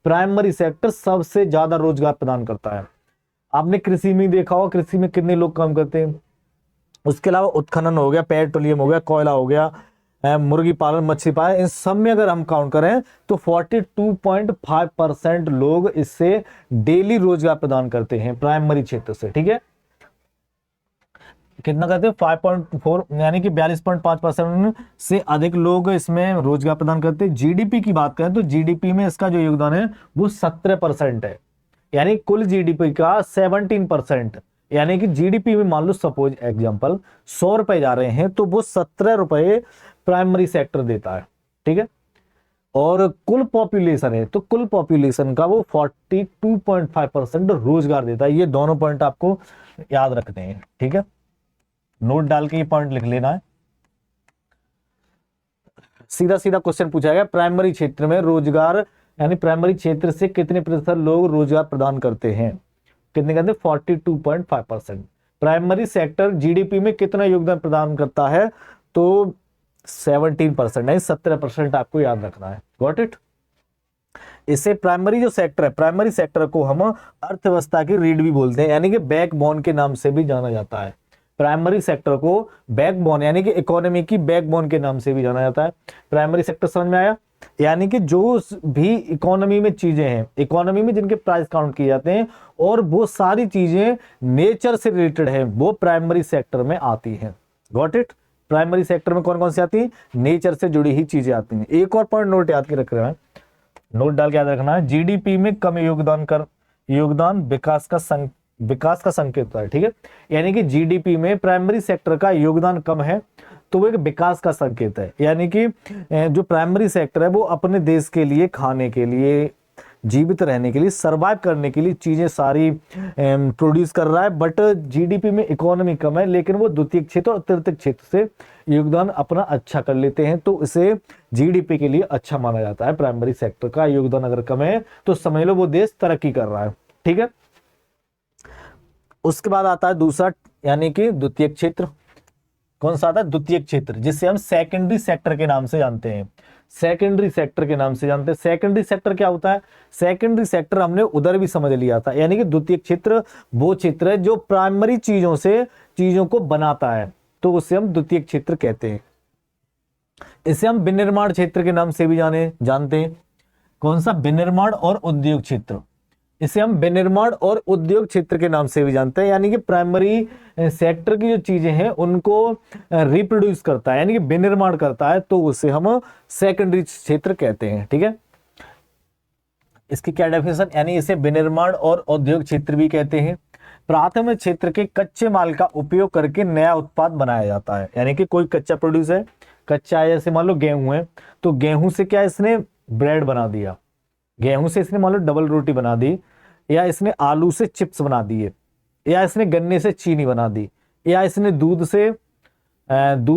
प्राइमरी सेक्टर सबसे ज्यादा रोजगार प्रदान करता है। आपने कृषि में देखा होगा, कृषि में कितने लोग काम करते हैं। उसके अलावा उत्खनन हो गया, पेट्रोलियम हो गया, कोयला हो गया, मुर्गी पालन, मछली पालन, इन सब में अगर हम काउंट करें तो 42.5% लोग इससे डेली रोजगार प्रदान करते हैं प्राइमरी क्षेत्र से। ठीक है, कितना करते हैं 5.4 यानी कि 42.5% से अधिक लोग इसमें रोजगार प्रदान करते हैं। जीडीपी की बात करें तो जीडीपी में इसका जो योगदान है वो 17% है, यानी कुल जीडीपी का 17%। यानी कि जीडीपी में मान लो सपोज एग्जांपल 100 रुपए जा रहे हैं तो वो 17 रुपए प्राइमरी सेक्टर देता है। ठीक है, और कुल पॉपुलेशन है तो कुल पॉपुलेशन का वो 42.5% रोजगार देता है। ये दोनों पॉइंट आपको याद रखते हैं। ठीक है, नोट डाल के ये पॉइंट लिख लेना है। सीधा सीधा क्वेश्चन पूछा गया, प्राइमरी क्षेत्र में रोजगार यानी प्राइमरी क्षेत्र से कितने प्रतिशत लोग रोजगार प्रदान करते हैं। कितने कहते हैं 42.5%। प्राइमरी सेक्टर जीडीपी में कितना योगदान प्रदान करता है तो 17% नहीं 17% आपको याद रखना है। Got it. इसे प्राइमरी जो सेक्टर है, प्राइमरी सेक्टर को हम अर्थव्यवस्था की रीढ़ भी बोलते हैं, यानी कि बैकबोन के नाम से भी जाना जाता है। प्राइमरी सेक्टर को बैकबोन यानी कि इकोनॉमी की बैकबोन के नाम से भी जाना जाता है। प्राइमरी सेक्टर समझ में आया, यानी कि जो भी इकोनॉमी में चीजें हैं, इकोनॉमी में जिनके प्राइस काउंट किए जाते हैं और वो सारी चीजें नेचर से रिलेटेड है वो प्राइमरी सेक्टर में आती हैं। Got it. प्राइमरी सेक्टर में कौन कौन सी आती है, नेचर से जुड़ी ही चीजें आती हैं। एक और पॉइंट नोट याद के रख रहे हैं, नोट डाल के याद रखना है, जीडीपी में कम योगदान विकास का संकेत होता है। ठीक है, यानी कि जीडीपी में प्राइमरी सेक्टर का योगदान कम है तो वो एक विकास का संकेत है। यानी कि जो प्राइमरी सेक्टर है वो अपने देश के लिए, खाने के लिए, जीवित रहने के लिए, सरवाइव करने के लिए चीजें सारी प्रोड्यूस कर रहा है, बट जीडीपी में इकोनॉमी कम है, लेकिन वो द्वितीय क्षेत्र और तृतीय क्षेत्र से योगदान अपना अच्छा कर लेते हैं, तो इसे जीडीपी के लिए अच्छा माना जाता है। प्राइमरी सेक्टर का योगदान अगर कम है तो समझ लो वो देश तरक्की कर रहा है। ठीक है, उसके बाद आता है दूसरा यानी कि द्वितीय क्षेत्र। कौन सा आता है, द्वितीय क्षेत्र, जिसे हम सेकेंडरी सेक्टर के नाम से जानते हैं। सेकेंडरी सेक्टर के नाम से जानते हैं। सेकेंडरी सेक्टर क्या होता है, सेकेंडरी सेक्टर हमने उधर भी समझ लिया था, यानी कि द्वितीय क्षेत्र वो क्षेत्र है जो प्राइमरी चीजों से चीजों को बनाता है, तो उसे हम द्वितीय क्षेत्र कहते हैं। इसे हम विनिर्माण क्षेत्र के नाम से भी जानते हैं। कौन सा, विनिर्माण और उद्योग क्षेत्र। इसे हम विनिर्माण और उद्योग क्षेत्र के नाम से भी जानते हैं, यानी कि प्राइमरी सेक्टर की जो चीजें हैं उनको रिप्रोड्यूस करता है, यानी कि विनिर्माण करता है, तो उसे हम सेकेंडरी क्षेत्र कहते हैं। ठीक है, इसकी क्या डेफिनेशन, यानी इसे विनिर्माण और उद्योग क्षेत्र भी कहते हैं। प्राथमिक क्षेत्र के कच्चे माल का उपयोग करके नया उत्पाद बनाया जाता है, यानी कि कोई कच्चा प्रोड्यूस है, कच्चा है, जैसे मान लो गेहूं है, तो गेहूं से क्या इसने ब्रेड बना दिया, गेहूं से इसने मान लो डबल रोटी बना दी, या इसने आलू से चिप्स बना दिए, या इसने गन्ने से चीनी बना दी, या इसने दूध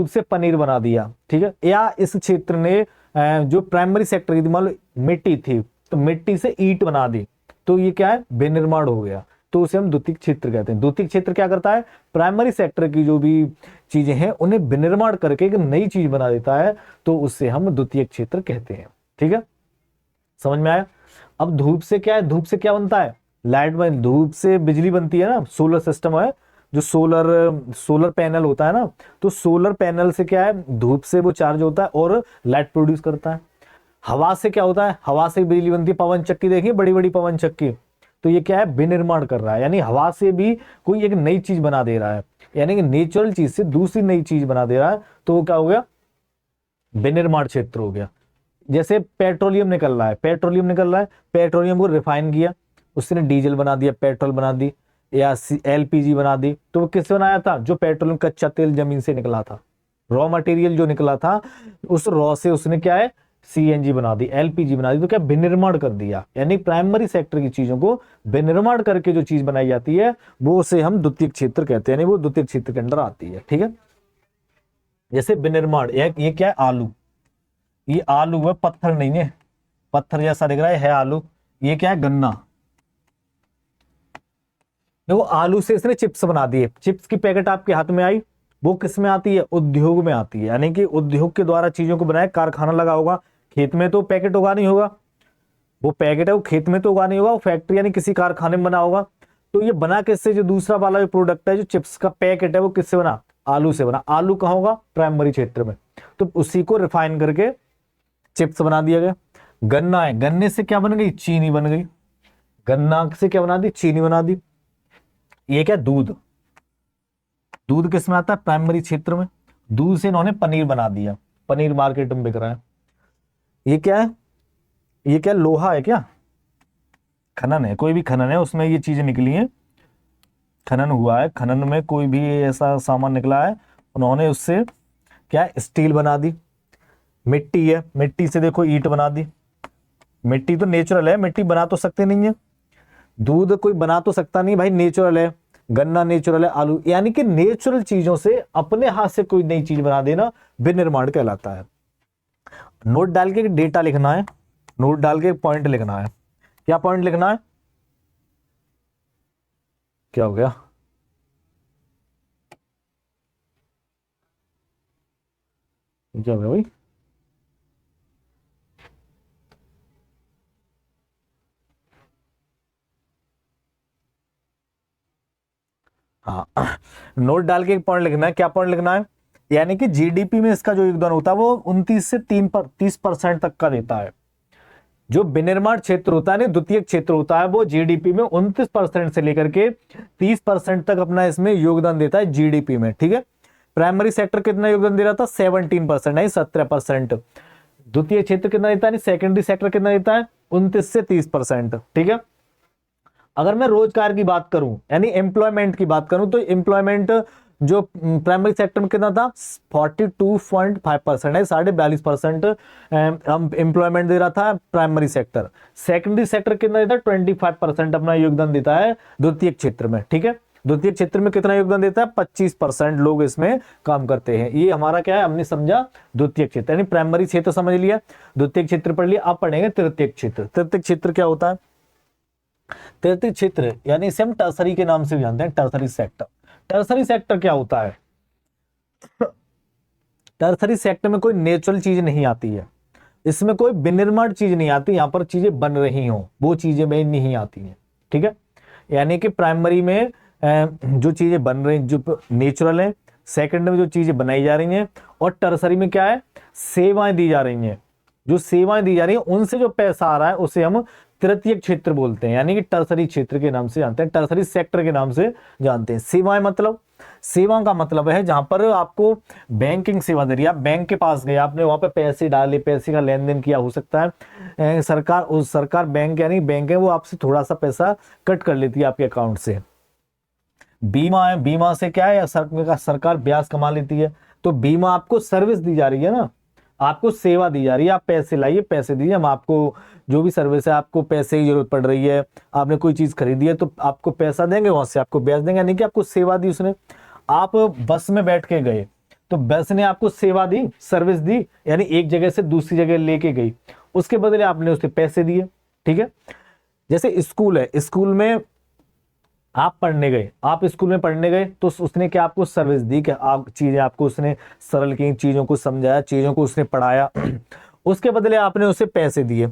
से पनीर बना दिया। ठीक है, या इस क्षेत्र ने जो प्राइमरी सेक्टर की थी, मान लो मिट्टी थी तो मिट्टी से ईंट बना दी, तो ये क्या है, विनिर्माण हो गया, तो उसे हम द्वितीय क्षेत्र कहते हैं। द्वितीय क्षेत्र क्या करता है, प्राइमरी सेक्टर की जो भी चीजें हैं उन्हें विनिर्माण करके एक नई चीज बना देता है, तो उससे हम द्वितीय क्षेत्र कहते हैं। ठीक है, समझ में आया। अब धूप से क्या है, धूप से क्या बनता है, लाइट में धूप से बिजली बनती है ना, सोलर सिस्टम है, जो सोलर पैनल होता है ना, तो सोलर पैनल से क्या है, धूप से वो चार्ज होता है और लाइट प्रोड्यूस करता है। हवा से क्या होता है, हवा से बिजली बनती है, पवन चक्की देखिए, बड़ी बड़ी पवन चक्की, तो ये क्या है, विनिर्माण कर रहा है, यानी हवा से भी कोई एक नई चीज बना दे रहा है, यानी कि नेचुरल चीज से दूसरी नई चीज बना दे रहा है, तो वो क्या हो गया, विनिर्माण क्षेत्र हो गया। जैसे पेट्रोलियम निकल रहा है, पेट्रोलियम को रिफाइन किया, उसने डीजल बना दिया, पेट्रोल बना दी, या एलपीजी बना दी, तो वो किससे बनाया था, जो पेट्रोलियम कच्चा तेल जमीन से निकला था, रॉ मटेरियल जो निकला था, उस रॉ से उसने क्या है, सीएनजी बना दी, एलपीजी बना दी, तो क्या विनिर्माण कर दिया। यानी प्राइमरी सेक्टर की चीजों को विनिर्माण करके जो चीज बनाई जाती है वो उसे हम द्वितीय क्षेत्र कहते हैं, यानी वो द्वितीय क्षेत्र के अंदर आती है। ठीक है, जैसे विनिर्माण, ये क्या है, आलू, ये आलू है, पत्थर नहीं है, पत्थर जैसा दिख रहा है आलू। ये क्या है, गन्ना। देखो आलू से इसने चिप्स बना दिए, चिप्स की पैकेट आपके हाथ में आई, वो किस में आती है? उद्योग में आती है। यानी कि उद्योग के द्वारा चीजों को बनाया, कारखाना लगा होगा, खेत में तो पैकेट उगा नहीं होगा, वो पैकेट है वो खेत में तो उगा नहीं होगा, वो फैक्ट्री यानी किसी कारखाने में बना होगा। तो ये बना किससे? जो दूसरा वाला जो प्रोडक्ट है, जो चिप्स का पैकेट है, वो किससे बना? आलू से बना। आलू कहाँ होगा? प्राइमरी क्षेत्र में। तो उसी को रिफाइन करके चिप्स बना दिया गया। गन्ना है, गन्ने से क्या बन गई? चीनी बन गई। गन्ना से क्या बना दी? चीनी बना दी। ये क्या? दूध। दूध किस में आता है? प्राइमरी क्षेत्र में। दूध से इन्होंने पनीर बना दिया, पनीर मार्केट में बिक रहा है। ये क्या है? ये क्या? लोहा है क्या? खनन है, कोई भी खनन है उसमें ये चीजें निकली हैं, खनन हुआ है, खनन में कोई भी ऐसा सामान निकला है, उन्होंने उससे क्या है? स्टील बना दी। मिट्टी है, मिट्टी से देखो ईंट बना दी। मिट्टी तो नेचुरल है, मिट्टी बना तो सकते नहीं है। दूध कोई बना तो सकता नहीं भाई, नेचुरल है। गन्ना नेचुरल है, आलू, यानी कि नेचुरल चीजों से अपने हाथ से कोई नई चीज बना देना विनिर्माण कहलाता है। नोट डाल के डेटा लिखना है, नोट डाल के पॉइंट लिखना है। क्या पॉइंट लिखना है? क्या हो गया? क्या हो गया भाई? हाँ, नोट डाल के एक पॉइंट लिखना है। क्या पॉइंट लिखना है? यानी कि जीडीपी में इसका जो योगदान होता है वो 29 से 30% तक का देता है। जो विनिर्माण क्षेत्र होता है ना, द्वितीय क्षेत्र होता है, वो जीडीपी में 29% से लेकर के 30% तक अपना इसमें योगदान देता है जीडीपी में। ठीक है, प्राइमरी सेक्टर कितना योगदान दे रहा था? 17%, नहीं 17%। द्वितीय क्षेत्र कितना देता है? सेकेंडरी सेक्टर कितना देता है? 29 से 30%। ठीक है, अगर मैं रोजगार की बात करूं यानी एम्प्लॉयमेंट की बात करूं, तो एम्प्लॉयमेंट जो प्राइमरी सेक्टर में कितना था? 42.5% है, 42.5% हम एम्प्लॉयमेंट दे रहा था प्राइमरी सेक्टर। सेकेंडरी सेक्टर कितना देता है? 25% अपना योगदान देता है द्वितीय क्षेत्र में। ठीक है, द्वितीय क्षेत्र में कितना योगदान देता है? 25% लोग इसमें काम करते हैं। ये हमारा क्या है? हमने समझा द्वितीय क्षेत्र, यानी प्राइमरी क्षेत्र समझ लिया, द्वितीय क्षेत्र पढ़ लिया। अब पढ़ेंगे तृतीय क्षेत्र। तृतीय क्षेत्र क्या होता है? तृतीय क्षेत्र यानी इसे हम टर्सरी के नाम से भी जानते हैं, टर्सरी सेक्टर। टर्सरी सेक्टर क्या होता है? टर्सरी सेक्टर में कोई नेचुरल चीज नहीं आती है, इसमें कोई विनिर्माण चीज नहीं आती, यहां पर चीजें बन रही हो वो चीजें में नहीं आती हैं। ठीक है, यानी कि प्राइमरी में जो चीजें बन रही जो नेचुरल है, सेकंड में जो चीजें बनाई जा रही हैं, और टर्सरी में क्या है? सेवाएं दी जा रही हैं। जो सेवाएं दी जा रही हैं उनसे जो पैसा आ रहा है उसे हम तृतीय क्षेत्र बोलते हैं, यानी कि टर्सरी क्षेत्र के नाम से जानते हैं, टर्सरी सेक्टर के नाम से जानते हैं। सेवाएं मतलब, सेवा का मतलब है जहां पर आपको बैंकिंग सेवा दे रही है, आप बैंक के पास गए, आपने वहां पे पैसे डाले, पैसे का लेन देन किया, हो सकता है सरकार, उस सरकार बैंक यानी बैंक है वो आपसे थोड़ा सा पैसा कट कर लेती है आपके अकाउंट से। बीमा है, बीमा से क्या है? सरकार ब्याज कमा लेती है। तो बीमा आपको सर्विस दी जा रही है ना, आपको सेवा दी जा रही है, आप पैसे लाइए, पैसे दीजिए, हम आपको जो भी सर्विस है, आपको पैसे की जरूरत पड़ रही है, आपने कोई चीज खरीदी है तो आपको पैसा देंगे, वहां से आपको ब्याज देंगे, यानी कि आपको सेवा दी उसने। आप बस में बैठ के गए तो बस ने आपको सेवा दी, सर्विस दी, यानी एक जगह से दूसरी जगह लेके गई, उसके बदले आपने उसके पैसे दिए। ठीक है, जैसे स्कूल है, स्कूल में आप पढ़ने गए, आप स्कूल में पढ़ने गए तो उसने क्या आपको सर्विस दी, कि आप चीजें आपको उसने सरल की, चीजों को समझाया, चीजों को उसने पढ़ाया, उसके बदले आपने उसे पैसे दिए।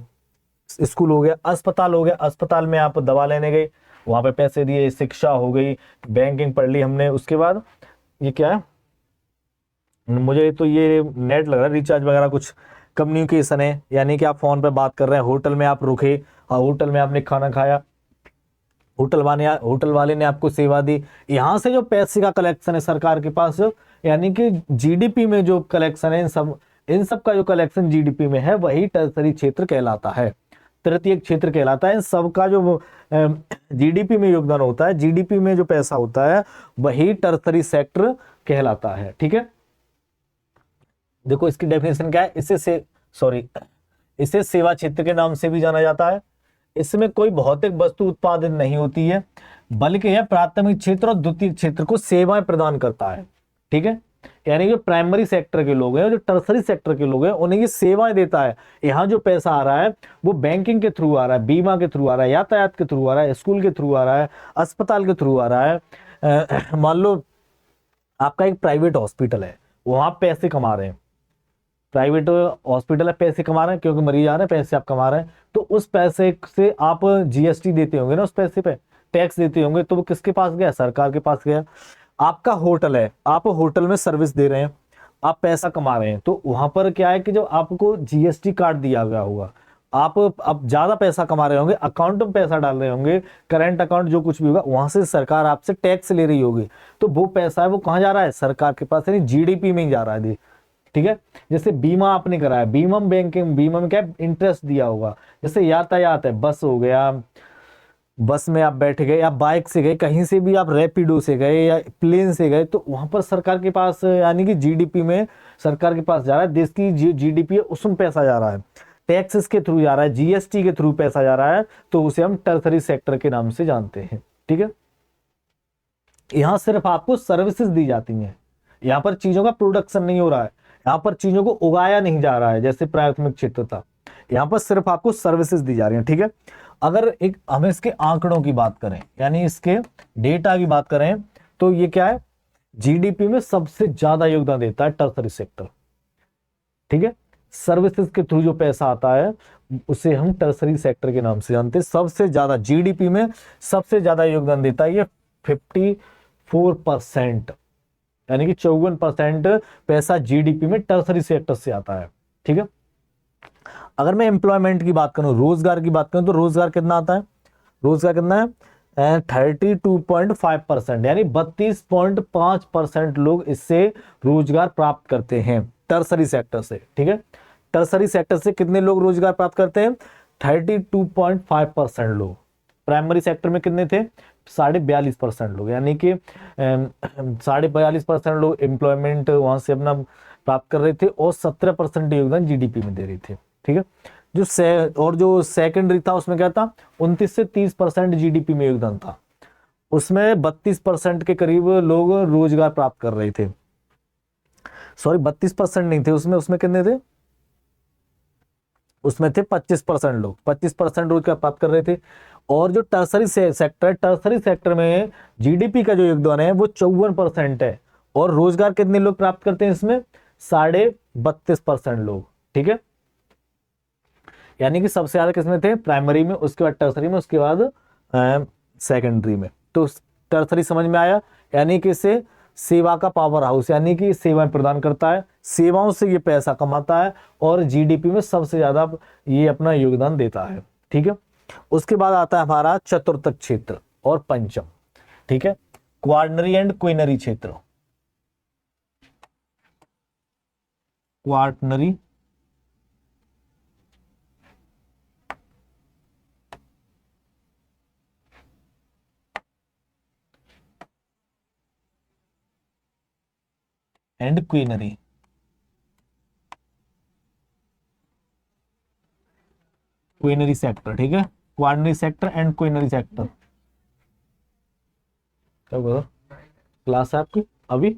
स्कूल हो गया। अस्पताल हो गया, अस्पताल में आप दवा लेने गए, वहां पे पैसे दिए। शिक्षा हो गई, बैंकिंग पढ़ ली हमने। उसके बाद ये क्या है? मुझे तो ये नेट लग रहा है, रिचार्ज वगैरह कुछ कम्युनिकेशन है, यानी कि आप फोन पे बात कर रहे हैं, होटल में आप रुके, होटल में आपने खाना खाया, होटल वाले ने आपको सेवा दी। यहां से जो पैसे का कलेक्शन है सरकार के पास, यानी कि जीडीपी में जो कलेक्शन है, इन सब का जो कलेक्शन जीडीपी में है वही टर्सरी क्षेत्र कहलाता है, तृतीय क्षेत्र कहलाता है। इन सब का जो जीडीपी में योगदान होता है, जीडीपी में जो पैसा होता है वही टर्सरी सेक्टर कहलाता है। ठीक है, देखो इसकी डेफिनेशन क्या है? इसे सेवा क्षेत्र के नाम से भी जाना जाता है। इसमें कोई भौतिक वस्तु उत्पादन नहीं होती है, बल्कि यह प्राथमिक क्षेत्र और द्वितीय क्षेत्र को सेवाएं प्रदान करता है। ठीक है, यानी जो प्राइमरी सेक्टर के लोग हैं, जो टर्सरी सेक्टर के लोग हैं, उन्हें ये सेवाएं देता है। यहाँ जो पैसा आ रहा है वो बैंकिंग के थ्रू आ रहा है, बीमा के थ्रू आ रहा है, यातायात के थ्रू आ रहा है, स्कूल के थ्रू आ रहा है, अस्पताल के थ्रू आ रहा है। मान लो आपका एक प्राइवेट हॉस्पिटल है, वहां पैसे कमा रहे हैं, प्राइवेट हॉस्पिटल है, पैसे कमा रहे हैं क्योंकि मरीज आ रहे हैं, पैसे आप कमा रहे हैं, तो उस पैसे से आप जीएसटी देते होंगे ना, उस पैसे पे टैक्स देते होंगे, तो वो किसके पास गया? सरकार के पास गया। आपका होटल है, आप होटल में सर्विस दे रहे हैं, आप पैसा कमा रहे हैं, तो वहां पर क्या है कि जो आपको जीएसटी कार्ड दिया गया होगा, आप अब ज्यादा पैसा कमा रहे होंगे, अकाउंट में पैसा डाल रहे होंगे, करंट अकाउंट जो कुछ भी होगा, वहां से सरकार आपसे टैक्स ले रही होगी, तो वो पैसा है वो कहाँ जा रहा है? सरकार के पास, यानी जीडीपी में ही जा रहा है। ठीक है, जैसे बीमा आपने कराया, बीमा बैंकिंग, बीमा में क्या इंटरेस्ट दिया होगा, जैसे यातायात है, बस हो गया, बस में आप बैठ गए या बाइक से गए, कहीं से भी आप रैपिडो से गए या प्लेन से गए, तो वहां पर सरकार के पास, यानी कि जीडीपी में सरकार के पास जा रहा है, देश की जीडीपी है उसमें पैसा जा रहा है, टैक्सेस के थ्रू जा रहा है, जीएसटी के थ्रू पैसा जा रहा है, तो उसे हम टर्सरी सेक्टर के नाम से जानते हैं। ठीक है, यहां सिर्फ आपको सर्विसेज दी जाती हैं, यहाँ पर चीजों का प्रोडक्शन नहीं हो रहा है, यहाँ पर चीजों को उगाया नहीं जा रहा है जैसे प्राथमिक क्षेत्र था, यहाँ पर सिर्फ आपको सर्विसेज दी जा रही हैं। ठीक है, अगर एक हम इसके आंकड़ों की बात करें, यानी इसके डेटा की बात करें, तो ये क्या है? जीडीपी में सबसे ज्यादा योगदान देता है टर्सरी सेक्टर। ठीक है, सर्विसेज के थ्रू जो पैसा आता है उसे हम टर्सरी सेक्टर के नाम से जानते हैं। सबसे ज्यादा जीडीपी में सबसे ज्यादा योगदान देता है ये 54%, यानी कि 54% पैसा जीडीपी में टर्सरी सेक्टर से आता है। ठीक है, अगर मैं एम्प्लॉयमेंट की बात करूं, रोजगार की बात करूं, तो रोजगार कितना आता है? रोजगार कितना है? 32.5%, यानी 32.5% लोग इससे रोजगार प्राप्त करते हैं टर्सरी सेक्टर से। ठीक है, टर्सरी सेक्टर से कितने लोग रोजगार प्राप्त करते हैं? 32.5% लोग। प्राइमरी सेक्टर में कितने थे? 42.5% लोग, यानी कि 42.5% लोग एम्प्लॉयमेंट वहां से अपना प्राप्त कर रहे थे और 17% योगदान जीडीपी में दे रहे थे। ठीक है, जो सेकेंडरी था उसमें क्या था? 29 से 30% जीडीपी में योगदान था, उसमें 32% के करीब लोग रोजगार प्राप्त कर रहे थे। सॉरी, 32% नहीं थे उसमें कितने थे? उसमें थे 25% लोग, 25% रोजगार प्राप्त कर रहे थे। और जो टर्सरी सेक्टर, टर्सरी सेक्टर में जीडीपी का जो योगदान है वो 54% है, और रोजगार कितने लोग प्राप्त करते हैं इसमें? 32.5% लोग। ठीक है, यानी कि सबसे ज्यादा किसमें थे? प्राइमरी में, उसके बाद टर्सरी में, उसके बाद सेकेंडरी में। तो टर्सरी समझ में आया, यानी कि इसे सेवा का पावर हाउस, यानी कि सेवाएं प्रदान करता है, सेवाओं से ये पैसा कमाता है और जीडीपी में सबसे ज्यादा ये अपना योगदान देता है। ठीक है, उसके बाद आता है हमारा चतुर्थक क्षेत्र और पंचम। ठीक है, क्वार्टनरी एंड क्वीनरी क्षेत्र। Quaternary and quinary. Quinary sector. ठीक है, quaternary sector and quinary sector. क्या बोला? क्लास है आपकी अभी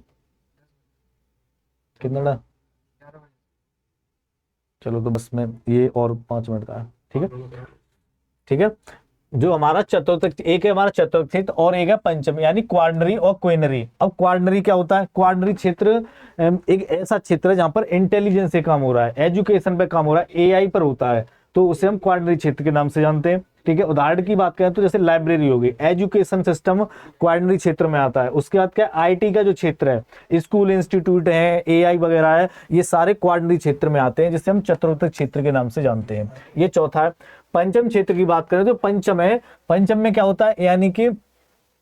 कितना? चलो तो बस मैं ये और 5 मिनट का है। ठीक है, ठीक है, जो हमारा चतुर्थ, एक है हमारा चतुर्थ क्षेत्र और एक है पंचम, यानी क्वार्टनरी और क्वीनरी। अब क्वार्टनरी क्या होता है? क्वार्टनरी क्षेत्र एक ऐसा क्षेत्र है जहां पर इंटेलिजेंस से काम हो रहा है, एजुकेशन पे काम हो रहा है, एआई पर होता है, तो उसे हम क्वार्टनरी क्षेत्र के नाम से जानते हैं। ठीक है, उदाहरण की बात करें तो जैसे लाइब्रेरी होगी, एजुकेशन सिस्टम क्वार्टनरी क्षेत्र में आता है। उसके बाद क्या? आईटी का जो क्षेत्र है, स्कूल इंस्टीट्यूट है, एआई वगैरह है, ये सारे क्वार्टनरी क्षेत्र में आते हैं, जिसे हम चतुर्थक क्षेत्र के नाम से जानते हैं। ये चौथा है। पंचम क्षेत्र की बात करें तो पंचम है, पंचम में क्या होता है? यानी कि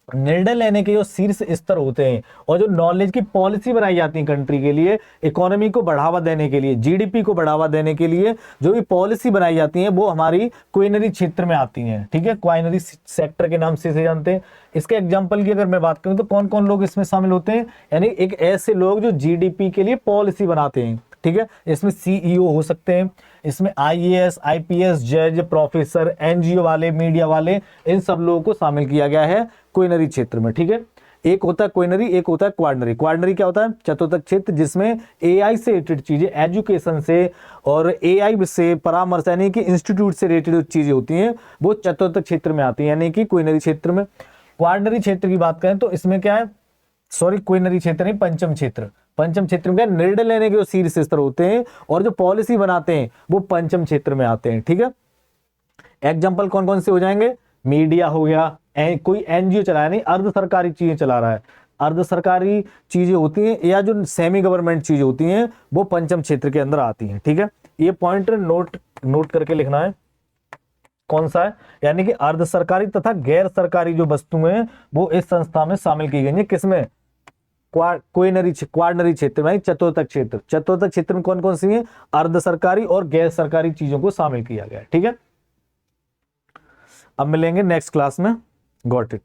निर्णय लेने के जो शीर्ष स्तर होते हैं और जो नॉलेज की पॉलिसी बनाई जाती है कंट्री के लिए, इकोनॉमी को बढ़ावा देने के लिए, जीडीपी को बढ़ावा देने के लिए जो भी पॉलिसी बनाई जाती है वो हमारी क्वीनरी क्षेत्र में आती हैं। ठीक है, क्वीनरी सेक्टर के नाम से इसे जानते हैं। इसके एग्जांपल की अगर मैं बात करूं तो कौन कौन लोग इसमें शामिल होते हैं? यानी एक ऐसे लोग जो जीडीपी के लिए पॉलिसी बनाते हैं। ठीक है, इसमें सीईओ हो सकते हैं, इसमें आईएएस, आईपीएस, जज, प्रोफेसर, एनजीओ वाले, मीडिया वाले, इन सब लोगों को शामिल किया गया है क्वीनरी क्षेत्र में। ठीक है, एक होता है क्वीनरी, एक होता है क्वार्टनरी। क्वार्टनरी क्या होता है? चतुर्थक क्षेत्र जिसमें एआई से रिलेटेड चीजें, एजुकेशन से और एआई से परामर्श, यानी कि इंस्टीट्यूट से रिलेटेड चीजें होती हैं, वो चतुर्थक क्षेत्र में आती है, यानी कि क्वीनरी क्षेत्र में। क्वार्टनरी क्षेत्र की बात करें तो इसमें क्या है? सॉरी क्वीनरी क्षेत्र नहीं, पंचम क्षेत्र। पंचम क्षेत्र में निर्णय लेने के जो शीर्ष स्तर होते हैं और जो पॉलिसी बनाते हैं वो पंचम क्षेत्र में आते हैं। ठीक है, एग्जाम्पल कौन कौन से हो जाएंगे, मीडिया हो गया, कोई एनजीओ चला रहा है, नहीं अर्ध सरकारी चीजें चला रहा है, अर्ध सरकारी चीजें होती हैं या जो सेमी गवर्नमेंट चीजें होती हैं वो पंचम क्षेत्र के अंदर आती हैं। ठीक है, ये पॉइंट नोट करके लिखना है कौन सा है, यानी कि अर्ध सरकारी तथा गैर सरकारी जो वस्तुएं हैं वो इस संस्था में शामिल की गई है। किसमें, क्वार्नरी क्षेत्र में, चतुर्थक क्षेत्र। चतुर्थक क्षेत्र में कौन कौन सी है, अर्ध सरकारी और गैर सरकारी चीजों को शामिल किया गया है। ठीक है, अब मिलेंगे नेक्स्ट क्लास में, गॉट इट।